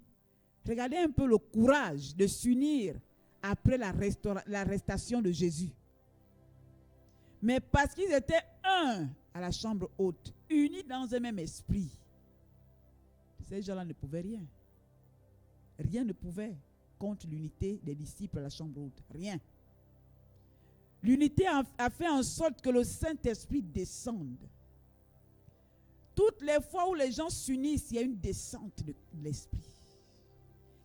C: regardez un peu le courage de s'unir après l'arrestation de Jésus. Mais parce qu'ils étaient un à la chambre haute, unis dans un même esprit, ces gens-là ne pouvaient rien. Rien ne pouvait contre l'unité des disciples à la chambre haute. Rien. L'unité a fait en sorte que le Saint-Esprit descende. Toutes les fois où les gens s'unissent, il y a une descente de l'Esprit.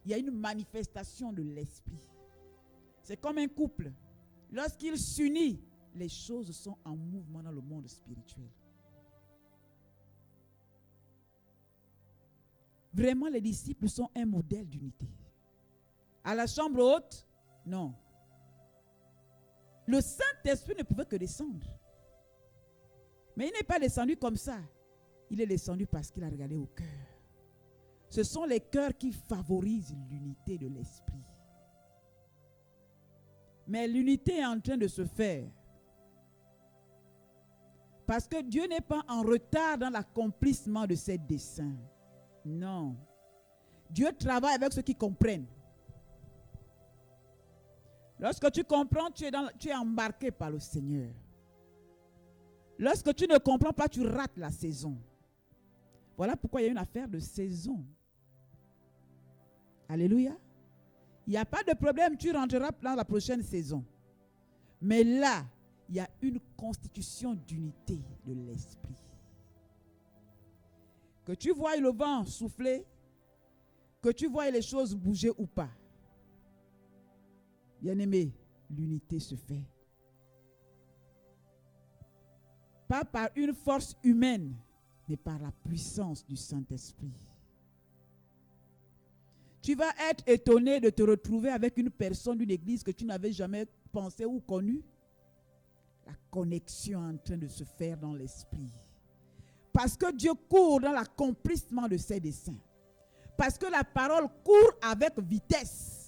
C: Il y a une manifestation de l'Esprit. C'est comme un couple. Lorsqu'il s'unit, les choses sont en mouvement dans le monde spirituel. Vraiment, les disciples sont un modèle d'unité. À la chambre haute, non. Le Saint-Esprit ne pouvait que descendre. Mais il n'est pas descendu comme ça. Il est descendu parce qu'il a regardé au cœur. Ce sont les cœurs qui favorisent l'unité de l'esprit. Mais l'unité est en train de se faire. Parce que Dieu n'est pas en retard dans l'accomplissement de ses desseins. Non. Dieu travaille avec ceux qui comprennent. Lorsque tu comprends, tu es embarqué par le Seigneur. Lorsque tu ne comprends pas, tu rates la saison. Voilà pourquoi il y a une affaire de saison. Alléluia. Il n'y a pas de problème, tu rentreras dans la prochaine saison. Mais là, il y a une constitution d'unité de l'esprit. Que tu vois le vent souffler, que tu vois les choses bouger ou pas. Bien-aimé, l'unité se fait. Pas par une force humaine, mais par la puissance du Saint-Esprit. Tu vas être étonné de te retrouver avec une personne d'une église que tu n'avais jamais pensé ou connue. La connexion est en train de se faire dans l'esprit. Parce que Dieu court dans l'accomplissement de ses desseins. Parce que la parole court avec vitesse.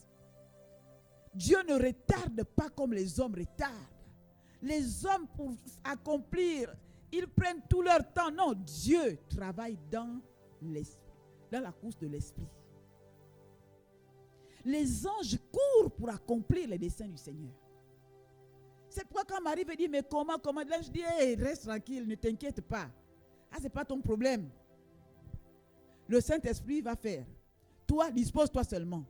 C: Dieu ne retarde pas comme les hommes retardent. Les hommes, pour accomplir, ils prennent tout leur temps. Non, Dieu travaille dans l'esprit, dans la course de l'esprit. Les anges courent pour accomplir les desseins du Seigneur. C'est pourquoi quand Marie veut dire, mais comment, l'ange dit, hey, reste tranquille, ne t'inquiète pas. Ah, ce n'est pas ton problème. Le Saint-Esprit va faire. Toi, dispose-toi seulement.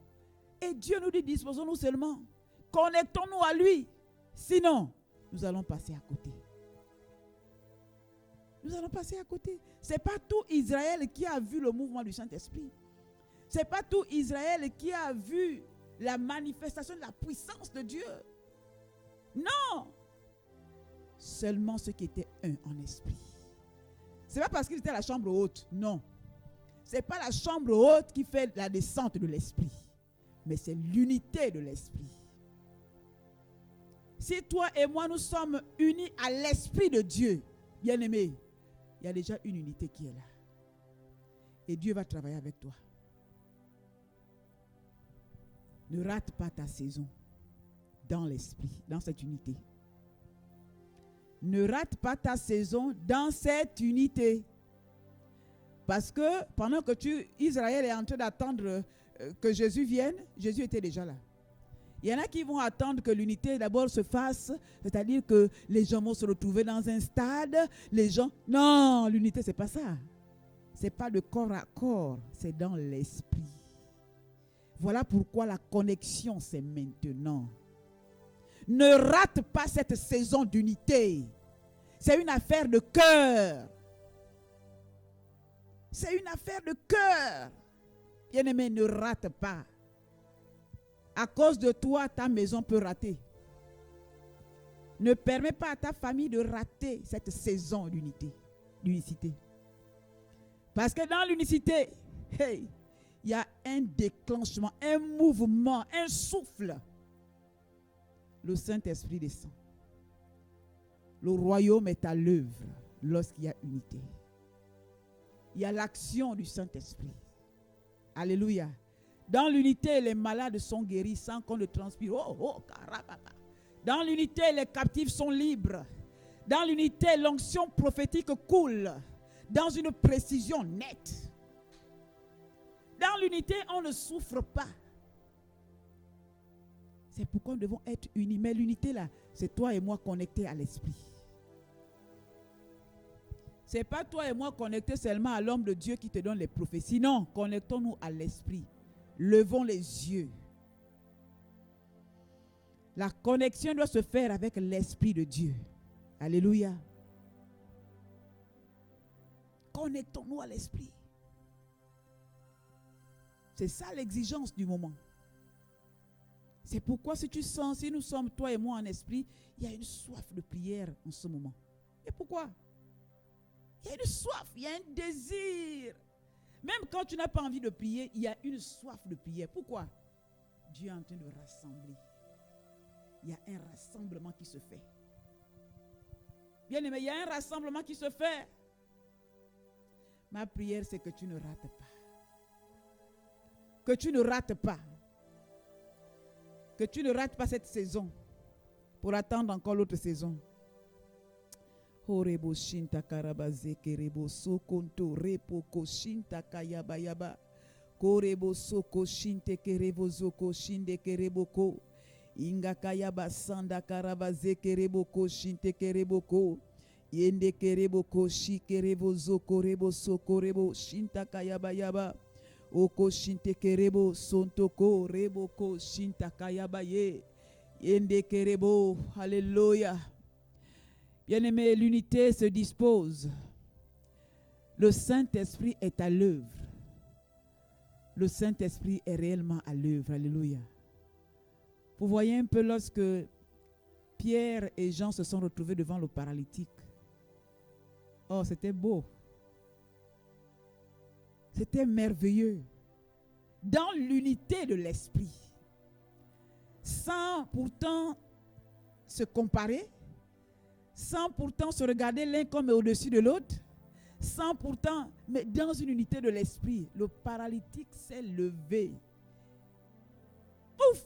C: Et Dieu nous dit, disposons-nous seulement. Connectons-nous à lui. Sinon, nous allons passer à côté. Nous allons passer à côté. Ce n'est pas tout Israël qui a vu le mouvement du Saint-Esprit. Ce n'est pas tout Israël qui a vu la manifestation de la puissance de Dieu. Non. Seulement ceux qui étaient un en esprit. Ce n'est pas parce qu'ils étaient à la chambre haute. Non. Ce n'est pas la chambre haute qui fait la descente de l'esprit. Mais c'est l'unité de l'esprit. Si toi et moi nous sommes unis à l'esprit de Dieu, bien-aimé, il y a déjà une unité qui est là. Et Dieu va travailler avec toi. Ne rate pas ta saison dans l'esprit, dans cette unité. Ne rate pas ta saison dans cette unité. Parce que pendant que Israël est en train d'attendre que Jésus vienne, Jésus était déjà là. Il y en a qui vont attendre que l'unité d'abord se fasse, c'est-à-dire que les gens vont se retrouver dans un stade, les gens... Non, l'unité, ce n'est pas ça. Ce n'est pas de corps à corps, c'est dans l'esprit. Voilà pourquoi la connexion, c'est maintenant. Ne rate pas cette saison d'unité. C'est une affaire de cœur. C'est une affaire de cœur. Bien-aimé, ne rate pas. À cause de toi, ta maison peut rater. Ne permets pas à ta famille de rater cette saison d'unicité. Parce que dans l'unicité, hey, il y a un déclenchement, un mouvement, un souffle. Le Saint-Esprit descend. Le royaume est à l'œuvre lorsqu'il y a unité. Il y a l'action du Saint-Esprit. Alléluia. Dans l'unité, les malades sont guéris sans qu'on ne transpire. Dans l'unité, les captifs sont libres. Dans l'unité, l'onction prophétique coule dans une précision nette. Dans l'unité, on ne souffre pas. C'est pourquoi nous devons être unis. Mais l'unité là, c'est toi et moi connectés à l'esprit. Ce n'est pas toi et moi connectés seulement à l'homme de Dieu qui te donne les prophéties. Non, connectons-nous à l'esprit. Levons les yeux. La connexion doit se faire avec l'Esprit de Dieu. Alléluia. Connectons-nous à l'Esprit. C'est ça l'exigence du moment. C'est pourquoi si nous sommes toi et moi en esprit, il y a une soif de prière en ce moment. Et pourquoi? Il y a une soif, il y a un désir. Même quand tu n'as pas envie de prier, il y a une soif de prière. Pourquoi? Dieu est en train de rassembler. Il y a un rassemblement qui se fait. Bien aimé, il y a un rassemblement qui se fait. Ma prière, c'est que tu ne rates pas. Que tu ne rates pas. Que tu ne rates pas cette saison pour attendre encore l'autre saison. Horebo shinta karabaze kerebo sokonto repo koshinta kayabayaba korebo soko shinte kerebo zoko shinde kerebo ko inga kayaba sanda karabaze kerebo ko shinte kerebo ko yende kerebo ko shi kerebo zoko rebo soko rebo shinta kayabayaba oko shinte kerebo sonto ko rebo ko shinta kayabaye yende kerebo. Alléluia. Bien-aimé, l'unité se dispose. Le Saint-Esprit est à l'œuvre. Le Saint-Esprit est réellement à l'œuvre. Alléluia. Vous voyez un peu lorsque Pierre et Jean se sont retrouvés devant le paralytique. Oh, c'était beau. C'était merveilleux. Dans l'unité de l'Esprit. Sans pourtant se comparer. Sans pourtant se regarder l'un comme au-dessus de l'autre, sans pourtant, mais dans une unité de l'esprit, le paralytique s'est levé. Pouf!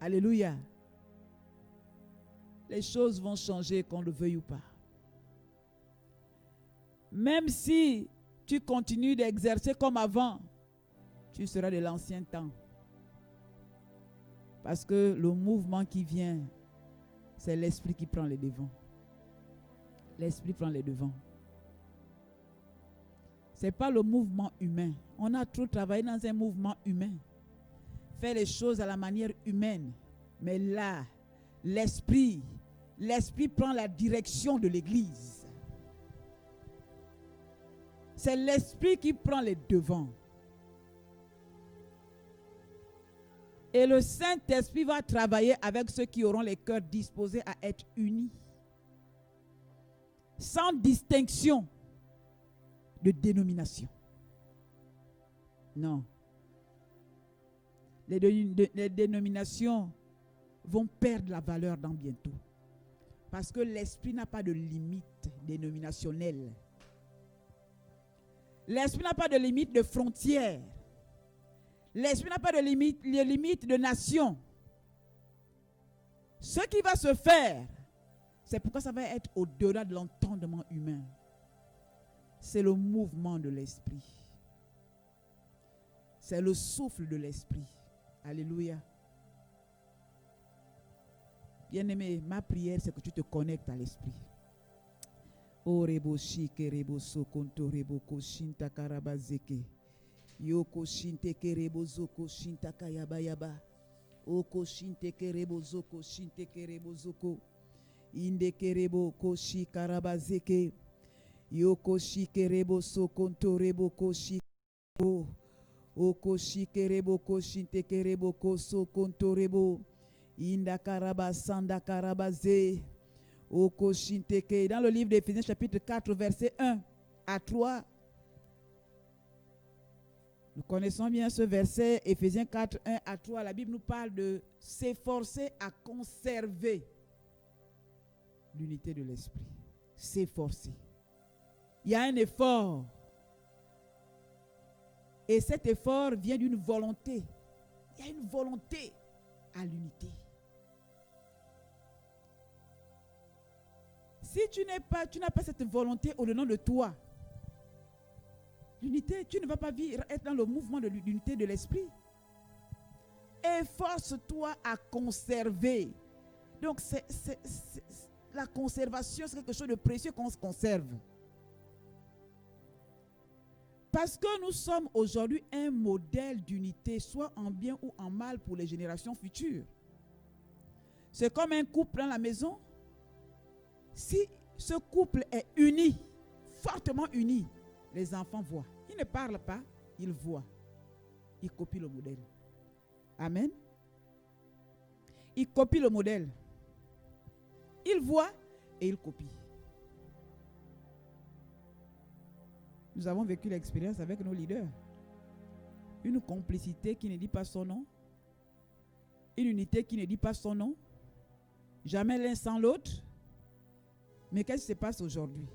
C: Alléluia. Les choses vont changer qu'on le veuille ou pas. Même si tu continues d'exercer comme avant, tu seras de l'ancien temps. Parce que le mouvement qui vient, c'est l'esprit qui prend les devants. L'esprit prend les devants. Ce n'est pas le mouvement humain. On a trop travaillé dans un mouvement humain. Faire les choses à la manière humaine. Mais là, l'esprit prend la direction de l'Église. C'est l'esprit qui prend les devants. Et le Saint-Esprit va travailler avec ceux qui auront les cœurs disposés à être unis. Sans distinction de dénomination. Non. Les dénominations vont perdre la valeur dans bientôt. Parce que l'esprit n'a pas de limite dénominationnelle. L'esprit n'a pas de limite de frontières. L'esprit n'a pas de limite de nation. Ce qui va se faire, c'est pourquoi ça va être au-delà de l'entendement humain. C'est le mouvement de l'esprit. C'est le souffle de l'esprit. Alléluia. Bien-aimé, ma prière, c'est que tu te connectes à l'esprit. Orebo shike rebo sokonto rebo koshinta karabazeke. Yoko shinte kerebo zoko shinta kayabayaba. Oko shinte kerebo zoko shinte kerebo zoko. Inde kerebo koshi karabazeke. Yoko shike rebo sokonto rebo koshi. Oko shike rebo koshinte kerebo koso konto rebo. Inda karaba sanda karabaze. Oko shinteke. Dans le livre d'Éphésiens chapitre 4 verset 1 à 3. Nous connaissons bien ce verset, Éphésiens 4, 1 à 3. La Bible nous parle de s'efforcer à conserver l'unité de l'esprit. S'efforcer. Il y a un effort. Et cet effort vient d'une volonté. Il y a une volonté à l'unité. Si tu n'as pas cette volonté au-dedans de toi, l'unité, tu ne vas pas être dans le mouvement de l'unité de l'esprit. Efforce-toi à conserver. Donc, la conservation, c'est quelque chose de précieux qu'on se conserve. Parce que nous sommes aujourd'hui un modèle d'unité, soit en bien ou en mal pour les générations futures. C'est comme un couple dans la maison. Si ce couple est uni, fortement uni, les enfants voient. Ils ne parlent pas, ils voient. Ils copient le modèle. Amen. Ils copient le modèle. Ils voient et ils copient. Nous avons vécu l'expérience avec nos leaders. Une complicité qui ne dit pas son nom. Une unité qui ne dit pas son nom. Jamais l'un sans l'autre. Mais qu'est-ce qui se passe aujourd'hui?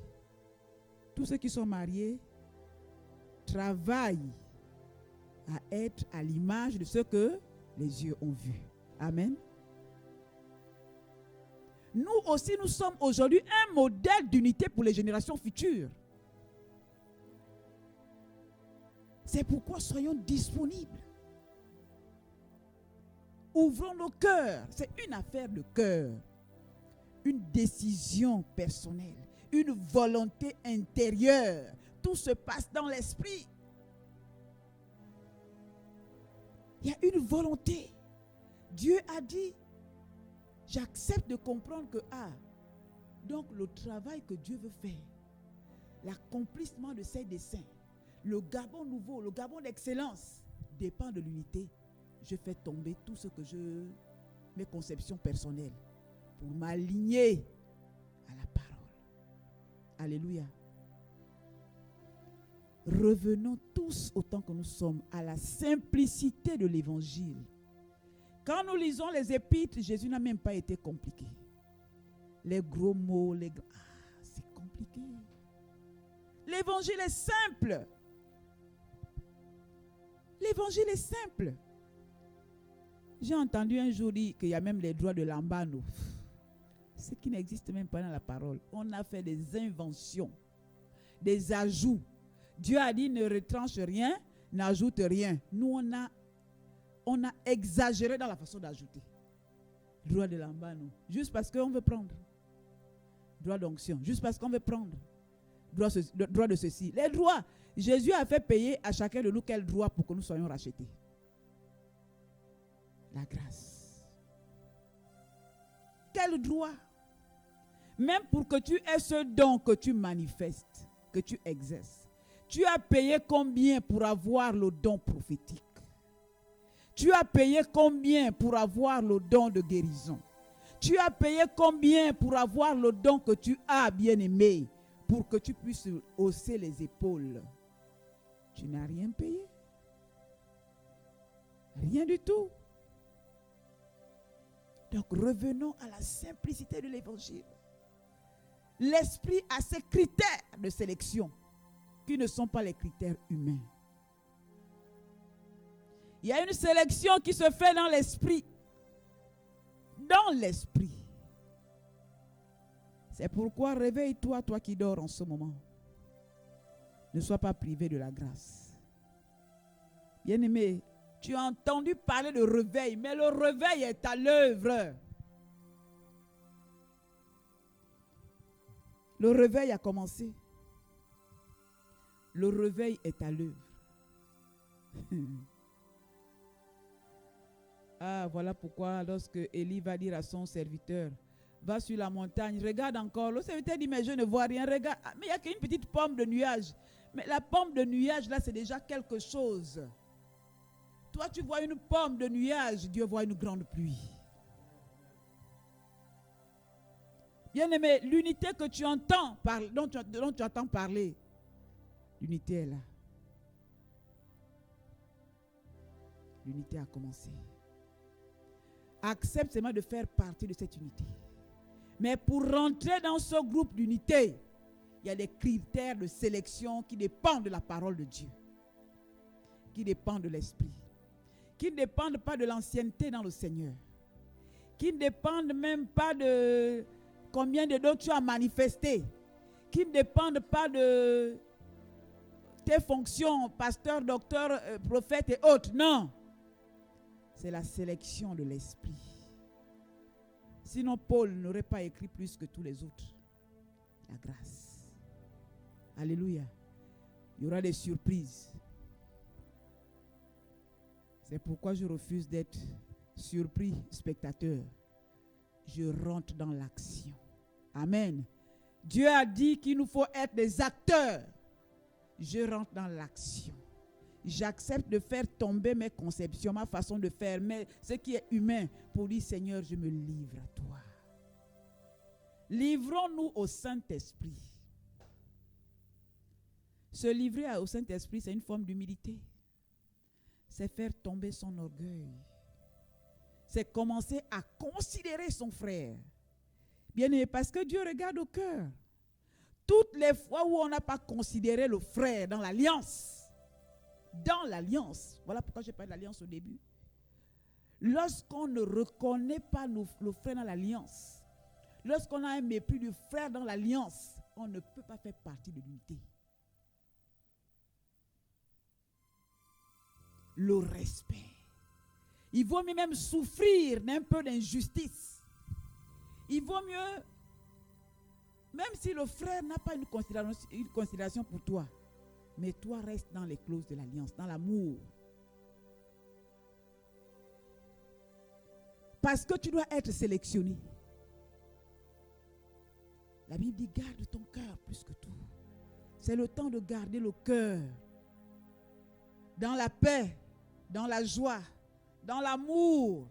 C: Tous ceux qui sont mariés travaillent à être à l'image de ce que les yeux ont vu. Amen. Nous aussi, nous sommes aujourd'hui un modèle d'unité pour les générations futures. C'est pourquoi soyons disponibles. Ouvrons nos cœurs. C'est une affaire de cœur. Une décision personnelle. Une volonté intérieure. Tout se passe dans l'esprit. Il y a une volonté. Dieu a dit, j'accepte de comprendre que, donc le travail que Dieu veut faire, l'accomplissement de ses desseins, le Gabon nouveau, le Gabon d'excellence, dépend de l'unité. Je fais tomber tout ce que mes conceptions personnelles, pour m'aligner à la parole. Alléluia. Revenons tous autant que nous sommes à la simplicité de l'évangile. Quand nous lisons les épîtres, Jésus n'a même pas été compliqué. Les gros mots, c'est compliqué. L'évangile est simple. L'évangile est simple. J'ai entendu un jour dire qu'il y a même les droits de l'ambano. Ce qui n'existe même pas dans la parole. On a fait des inventions, des ajouts. Dieu a dit ne retranche rien, n'ajoute rien. Nous, on a exagéré dans la façon d'ajouter. Droit de l'ambano. Juste parce qu'on veut prendre. Droit d'onction. Juste parce qu'on veut prendre. Droit de ceci. Les droits. Jésus a fait payer à chacun de nous quel droit pour que nous soyons rachetés. La grâce. Quel droit? Même pour que tu aies ce don que tu manifestes, que tu exerces. Tu as payé combien pour avoir le don prophétique? Tu as payé combien pour avoir le don de guérison? Tu as payé combien pour avoir le don que tu as, bien-aimé, pour que tu puisses hausser les épaules? Tu n'as rien payé. Rien du tout. Donc revenons à la simplicité de l'évangile. L'esprit a ses critères de sélection qui ne sont pas les critères humains. Il y a une sélection qui se fait dans l'esprit. Dans l'esprit. C'est pourquoi réveille-toi, toi qui dors en ce moment. Ne sois pas privé de la grâce. Bien-aimé, tu as entendu parler de réveil, mais le réveil est à l'œuvre. Le réveil a commencé. Le réveil est à l'œuvre. Ah, voilà pourquoi lorsque Élie va dire à son serviteur, va sur la montagne, regarde encore. Le serviteur dit, mais je ne vois rien, regarde. Ah, mais il n'y a qu'une petite pomme de nuage. Mais la pomme de nuage, là, c'est déjà quelque chose. Toi, tu vois une pomme de nuage, Dieu voit une grande pluie. Bien-aimé, l'unité que tu entends, dont tu entends parler, l'unité est là. L'unité a commencé. Accepte seulement de faire partie de cette unité. Mais pour rentrer dans ce groupe d'unité, il y a des critères de sélection qui dépendent de la parole de Dieu, qui dépendent de l'esprit, qui ne dépendent pas de l'ancienneté dans le Seigneur, qui ne dépendent même pas de combien de dons tu as manifesté, qui ne dépendent pas de tes fonctions, pasteur, docteur, prophète et autres. Non. C'est la sélection de l'esprit. Sinon, Paul n'aurait pas écrit plus que tous les autres. La grâce. Alléluia. Il y aura des surprises. C'est pourquoi je refuse d'être surpris spectateur. Je rentre dans l'action. Amen. Dieu a dit qu'il nous faut être des acteurs. Je rentre dans l'action. J'accepte de faire tomber mes conceptions, ma façon de faire, mais ce qui est humain, pour dire, Seigneur, je me livre à toi. Livrons-nous au Saint-Esprit. Se livrer au Saint-Esprit, c'est une forme d'humilité. C'est faire tomber son orgueil. C'est commencer à considérer son frère. Bien-aimé, parce que Dieu regarde au cœur. Toutes les fois où on n'a pas considéré le frère dans l'alliance, voilà pourquoi j'ai parlé de l'alliance au début. Lorsqu'on ne reconnaît pas le frère dans l'alliance, lorsqu'on a un mépris du frère dans l'alliance, on ne peut pas faire partie de l'unité. Le respect. Il vaut mieux même souffrir d'un peu d'injustice. Il vaut mieux, même si le frère n'a pas une considération pour toi, mais toi reste dans les clauses de l'alliance, dans l'amour. Parce que tu dois être sélectionné. La Bible dit, garde ton cœur plus que tout. C'est le temps de garder le cœur dans la paix, dans la joie, dans l'amour,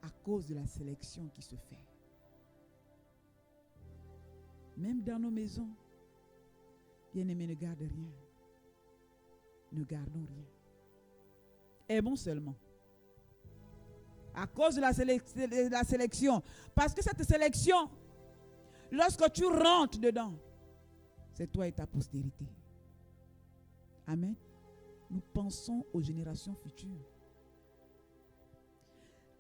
C: à cause de la sélection qui se fait. Même dans nos maisons, bien-aimés, ne gardez rien. Ne gardons rien. Aimons seulement. À cause de la sélection. Parce que cette sélection, lorsque tu rentres dedans, c'est toi et ta postérité. Amen. Nous pensons aux générations futures.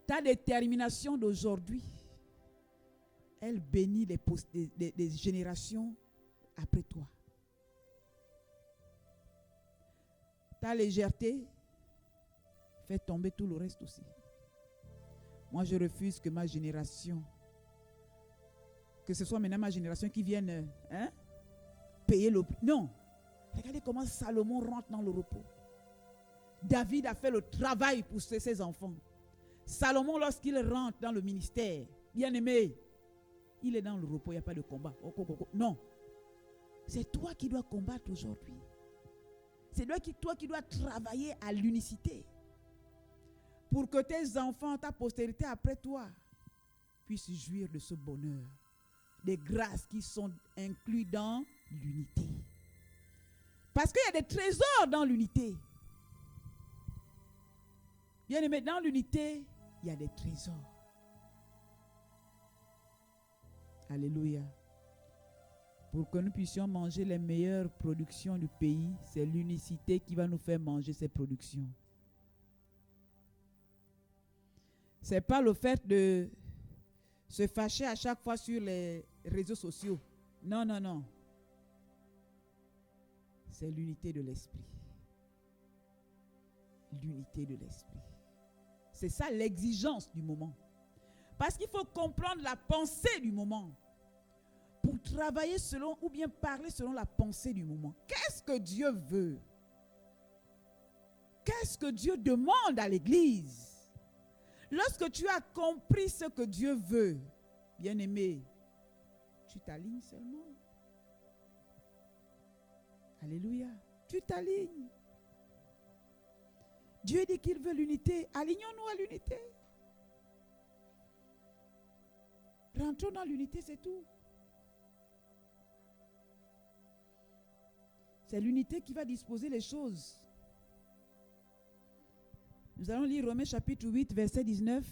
C: Ta détermination d'aujourd'hui, elle bénit les générations après toi. Ta légèreté fait tomber tout le reste aussi. Moi, je refuse que ma génération, que ce soit maintenant ma génération qui vienne payer le prix. Non. Regardez comment Salomon rentre dans le repos. David a fait le travail pour ses enfants. Salomon, lorsqu'il rentre dans le ministère, bien aimé, il est dans le repos, il n'y a pas de combat. Non. C'est toi qui dois combattre aujourd'hui. C'est toi qui dois travailler à l'unicité. Pour que tes enfants, ta postérité après toi, puissent jouir de ce bonheur. Des grâces qui sont incluses dans l'unité. Parce qu'il y a des trésors dans l'unité. Bien aimé, dans l'unité, il y a des trésors. Alléluia. Pour que nous puissions manger les meilleures productions du pays, c'est l'unicité qui va nous faire manger ces productions. Ce n'est pas le fait de se fâcher à chaque fois sur les réseaux sociaux. Non, non, non. C'est l'unité de l'esprit. L'unité de l'esprit. C'est ça l'exigence du moment. Parce qu'il faut comprendre la pensée du moment pour travailler selon ou bien parler selon la pensée du moment. Qu'est-ce que Dieu veut? Qu'est-ce que Dieu demande à l'Église? Lorsque tu as compris ce que Dieu veut, bien-aimé, tu t'alignes seulement. Alléluia. Tu t'alignes. Dieu dit qu'il veut l'unité. Alignons-nous à l'unité. Rentrons dans l'unité, c'est tout. C'est l'unité qui va disposer les choses. Nous allons lire Romains chapitre 8, verset 19.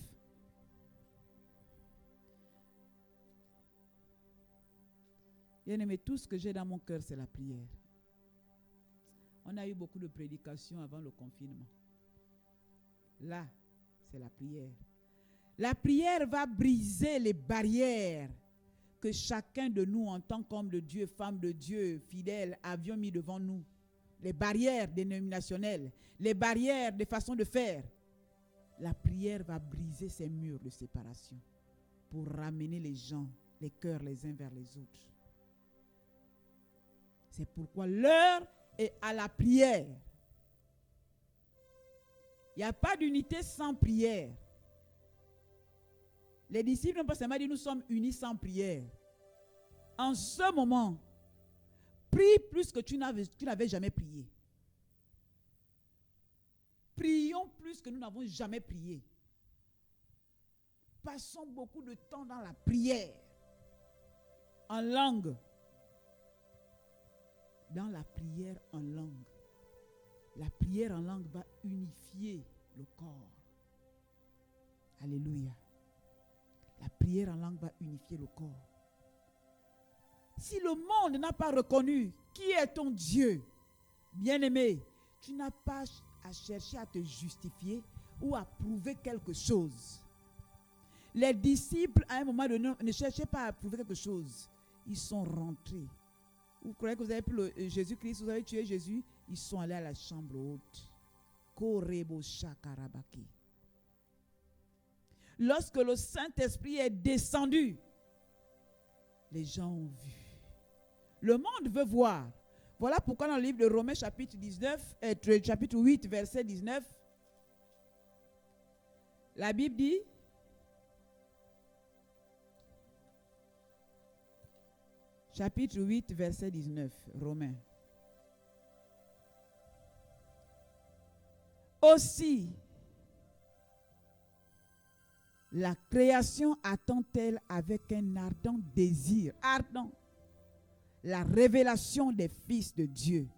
C: Bien-aimé, tout ce que j'ai dans mon cœur, c'est la prière. On a eu beaucoup de prédications avant le confinement. Là, c'est la prière. La prière va briser les barrières que chacun de nous, en tant qu'homme de Dieu, femme de Dieu, fidèle, avions mis devant nous. Les barrières dénominationnelles, les barrières de façon de faire. La prière va briser ces murs de séparation pour ramener les gens, les cœurs les uns vers les autres. C'est pourquoi l'heure est à la prière. Il n'y a pas d'unité sans prière. Les disciples n'ont pas seulement dit nous sommes unis sans prière. En ce moment, prie plus que tu n'avais jamais prié. Prions plus que nous n'avons jamais prié. Passons beaucoup de temps dans la prière. En langue. Dans la prière en langue. La prière en langue va unifier le corps. Alléluia. La prière en langue va unifier le corps. Si le monde n'a pas reconnu qui est ton Dieu, bien-aimé, tu n'as pas à chercher à te justifier ou à prouver quelque chose. Les disciples, à un moment donné, ne cherchaient pas à prouver quelque chose. Ils sont rentrés. Vous croyez que vous avez pris Jésus-Christ, vous avez tué Jésus? Ils sont allés à la chambre haute. Korebo shakarabaki. Lorsque le Saint-Esprit est descendu, les gens ont vu. Le monde veut voir. Voilà pourquoi dans le livre de Romains chapitre 8, verset 19, la Bible dit, chapitre 8, verset 19, Romains. Aussi, la création attend-elle avec un ardent désir, la révélation des fils de Dieu.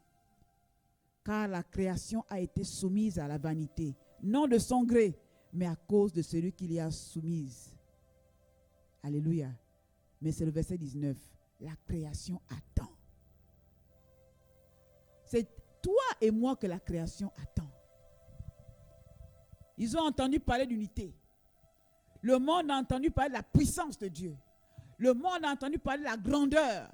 C: Car la création a été soumise à la vanité, non de son gré, mais à cause de celui qui l'y a soumise. Alléluia. Mais c'est le verset 19. La création attend. C'est toi et moi que la création attend. Ils ont entendu parler d'unité. Le monde a entendu parler de la puissance de Dieu. Le monde a entendu parler de la grandeur,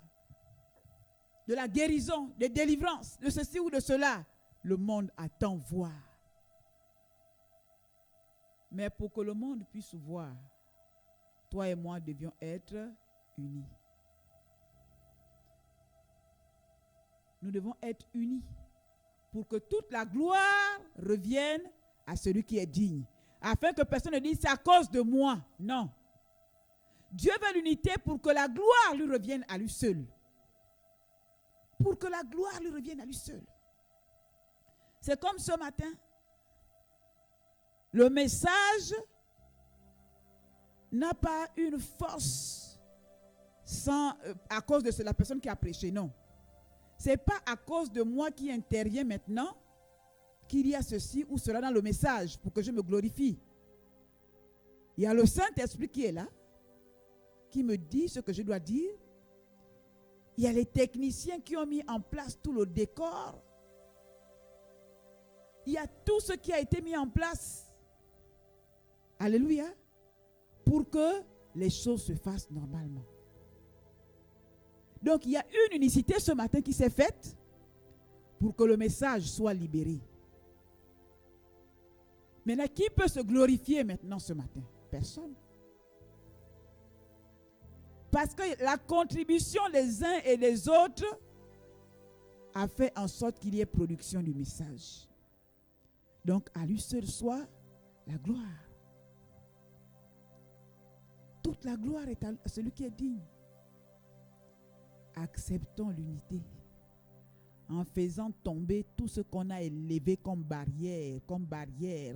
C: de la guérison, de délivrance, de ceci ou de cela. Le monde attend voir. Mais pour que le monde puisse voir, toi et moi devions être unis. Nous devons être unis pour que toute la gloire revienne à celui qui est digne. Afin que personne ne dise c'est à cause de moi. Non. Dieu veut l'unité pour que la gloire lui revienne à lui seul. Pour que la gloire lui revienne à lui seul. C'est comme ce matin. Le message n'a pas une force à cause de la personne qui a prêché. Non. Ce n'est pas à cause de moi qui intervient maintenant qu'il y a ceci ou cela dans le message pour que je me glorifie. Il y a le Saint-Esprit qui est là, qui me dit ce que je dois dire. Il y a les techniciens qui ont mis en place tout le décor. Il y a tout ce qui a été mis en place. Alléluia. Pour que les choses se fassent normalement. Donc il y a une unicité ce matin qui s'est faite pour que le message soit libéré. Maintenant, qui peut se glorifier maintenant ce matin? Personne. Parce que la contribution des uns et des autres a fait en sorte qu'il y ait production du message. Donc, à lui seul soit la gloire. Toute la gloire est à celui qui est digne. Acceptons l'unité en faisant tomber tout ce qu'on a élevé comme barrière,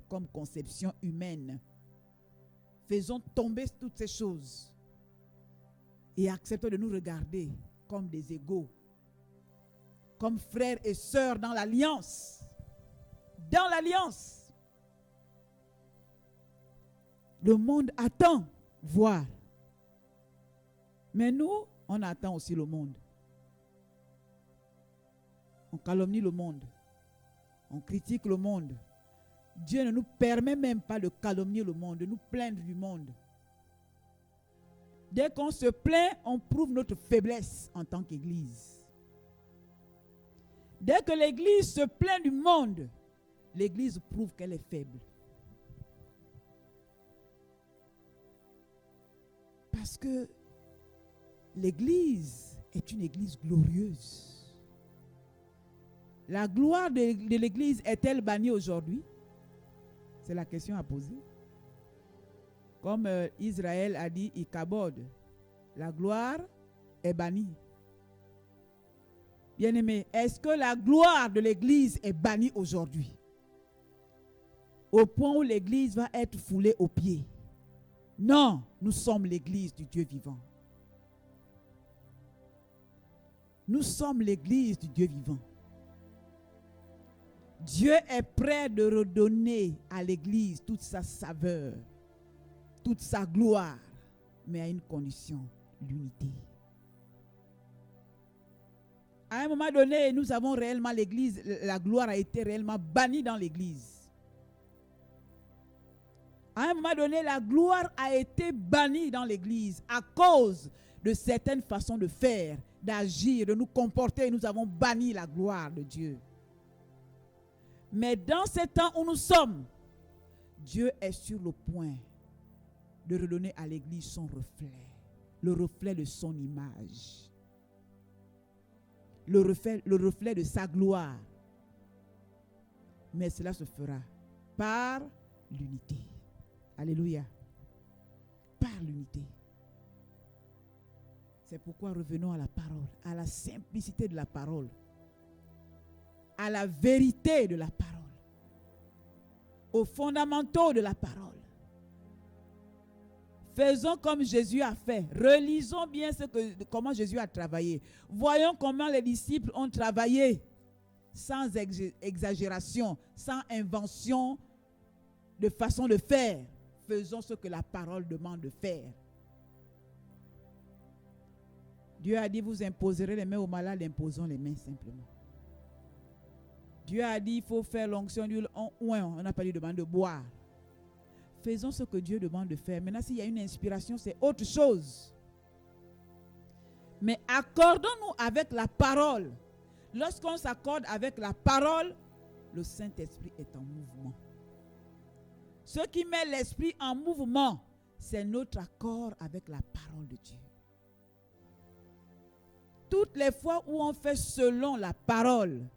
C: comme conception humaine. Faisons tomber toutes ces choses et acceptons de nous regarder comme des égaux, comme frères et sœurs dans l'alliance. Dans l'alliance. Le monde attend voir. Mais nous, on attend aussi le monde. On calomnie le monde. On critique le monde. Dieu ne nous permet même pas de calomnier le monde, de nous plaindre du monde. Dès qu'on se plaint, on prouve notre faiblesse en tant qu'Église. Dès que l'Église se plaint du monde, l'Église prouve qu'elle est faible. Parce que l'Église est une Église glorieuse. La gloire de l'Église est-elle bannie aujourd'hui? C'est la question à poser. Comme Israël a dit, Ikabod, la gloire est bannie. Bien-aimés, est-ce que la gloire de l'Église est bannie aujourd'hui? Au point où l'Église va être foulée aux pieds? Non, nous sommes l'Église du Dieu vivant. Nous sommes l'Église du Dieu vivant. Dieu est prêt de redonner à l'Église toute sa saveur, toute sa gloire, mais à une condition, l'unité. À un moment donné, nous avons réellement l'Église, la gloire a été réellement bannie dans l'Église. À un moment donné, la gloire a été bannie dans l'Église à cause de certaines façons de faire, d'agir, de nous comporter. Nous avons banni la gloire de Dieu. Mais dans ces temps où nous sommes, Dieu est sur le point de redonner à l'Église son reflet, le reflet de son image, le reflet de sa gloire. Mais cela se fera par l'unité. Alléluia. Par l'unité. C'est pourquoi revenons à la parole, à la simplicité de la parole, à la vérité de la parole, aux fondamentaux de la parole. Faisons comme Jésus a fait. Relisons bien comment Jésus a travaillé. Voyons comment les disciples ont travaillé sans exagération, sans invention de façon de faire. Faisons ce que la parole demande de faire. Dieu a dit, vous imposerez les mains aux malades, imposons les mains simplement. Dieu a dit, il faut faire l'onction d'huile en oint. On n'a pas dit demande de boire. Faisons ce que Dieu demande de faire. Maintenant, s'il y a une inspiration, c'est autre chose. Mais accordons-nous avec la parole. Lorsqu'on s'accorde avec la parole, le Saint-Esprit est en mouvement. Ce qui met l'Esprit en mouvement, c'est notre accord avec la parole de Dieu. Toutes les fois où on fait selon la parole,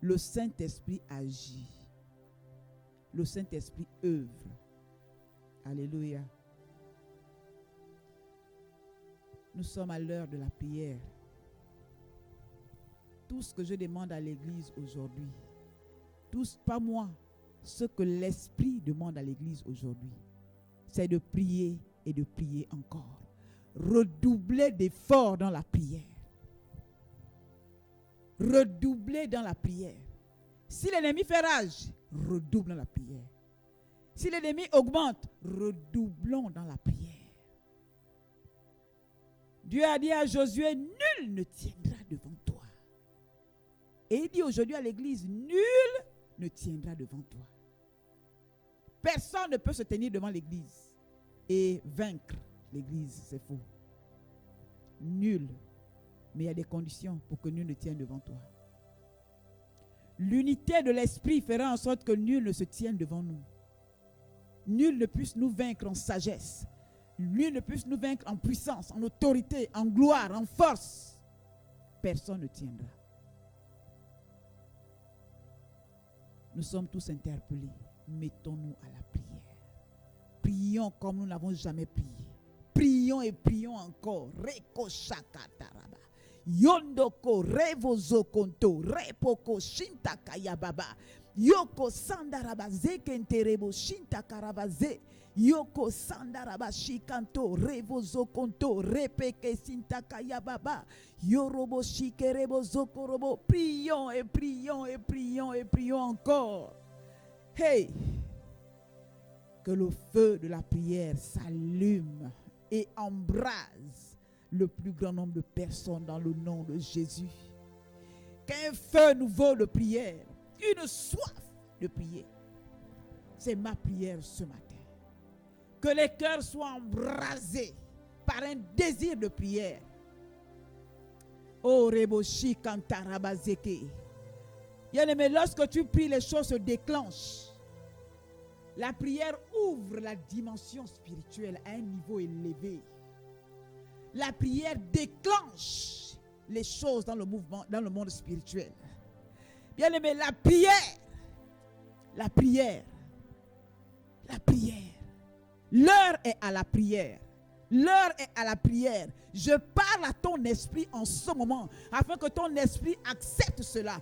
C: le Saint-Esprit agit. Le Saint-Esprit œuvre. Alléluia. Nous sommes à l'heure de la prière. Tout ce que je demande à l'Église aujourd'hui, pas moi, ce que l'Esprit demande à l'Église aujourd'hui, c'est de prier et de prier encore. Redoubler d'efforts dans la prière. Redoubler dans la prière. Si l'ennemi fait rage, redouble dans la prière. Si l'ennemi augmente, redoublons dans la prière. Dieu a dit à Josué, nul ne tiendra devant toi. Et il dit aujourd'hui à l'église, nul ne tiendra devant toi. Personne ne peut se tenir devant l'église et vaincre l'église, c'est faux. Nul. Mais il y a des conditions pour que nul ne tienne devant toi. L'unité de l'esprit fera en sorte que nul ne se tienne devant nous. Nul ne puisse nous vaincre en sagesse. Lui ne puisse nous vaincre en puissance, en autorité, en gloire, en force. Personne ne tiendra. Nous sommes tous interpellés. Mettons-nous à la prière. Prions comme nous n'avons jamais prié. Prions et prions encore. Reko shakataraba. Yondoko revozo konto. Repoko shinta kayababa. Yoko sandaraba zekenterebo shinta karabaze. Yoko sandaraba shikanto revozo konto. Repeke sinta kayababa. Yorobo shikerebo zokorobo. Prions et prions et prions et prions encore. Hey! Que le feu de la prière s'allume et embrase le plus grand nombre de personnes dans le nom de Jésus. Qu'un feu nouveau de prière, une soif de prier. C'est ma prière ce matin. Que les cœurs soient embrasés par un désir de prière. Oh, Reboshi Kantarabazeke. Bien-aimé, lorsque tu pries, les choses se déclenchent. La prière ouvre la dimension spirituelle à un niveau élevé. La prière déclenche les choses dans le mouvement, dans le monde spirituel. Bien-aimé, la prière. L'heure est à la prière. L'heure est à la prière. Je parle à ton esprit en ce moment afin que ton esprit accepte cela.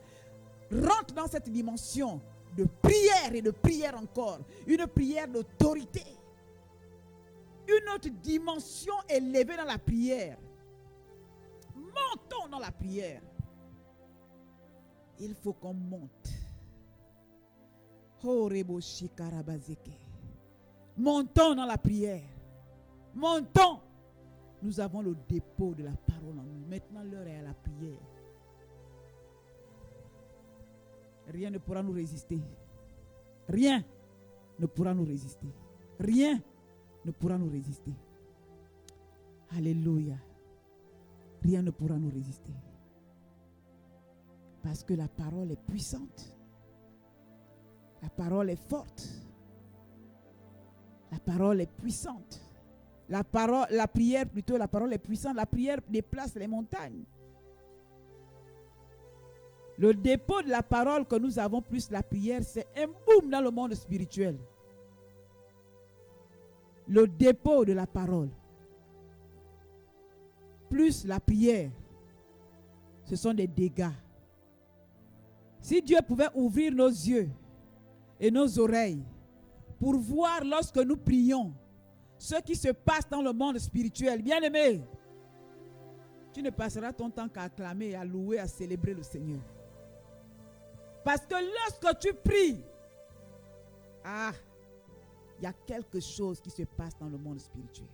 C: Rentre dans cette dimension de prière et de prière encore. Une prière d'autorité. Une autre dimension élevée dans la prière. Montons dans la prière. Il faut qu'on monte. Montons dans la prière. Montons. Nous avons le dépôt de la parole en nous. Maintenant, l'heure est à la prière. Rien ne pourra nous résister. Rien ne pourra nous résister. Rien ne pourra nous résister. Alléluia. Rien ne pourra nous résister. Parce que la parole est puissante. La parole est forte. La parole est puissante. La prière plutôt, la parole est puissante. La prière déplace les montagnes. Le dépôt de la parole que nous avons plus la prière, c'est un boom dans le monde spirituel. Le dépôt de la parole plus la prière, ce sont des dégâts. Si Dieu pouvait ouvrir nos yeux et nos oreilles pour voir lorsque nous prions ce qui se passe dans le monde spirituel, bien-aimé, tu ne passeras ton temps qu'à acclamer, à louer, à célébrer le Seigneur. Parce que lorsque tu pries, il y a quelque chose qui se passe dans le monde spirituel.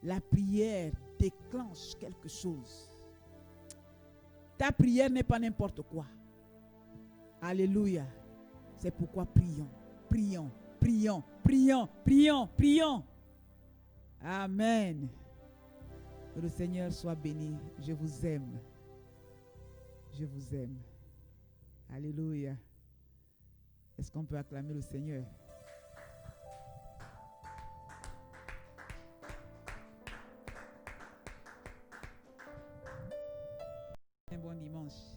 C: La prière déclenche quelque chose. Ta prière n'est pas n'importe quoi. Alléluia. C'est pourquoi prions, prions, prions, prions, prions, prions. Amen. Que le Seigneur soit béni. Je vous aime. Je vous aime. Alléluia. Est-ce qu'on peut acclamer le Seigneur? Un bon dimanche.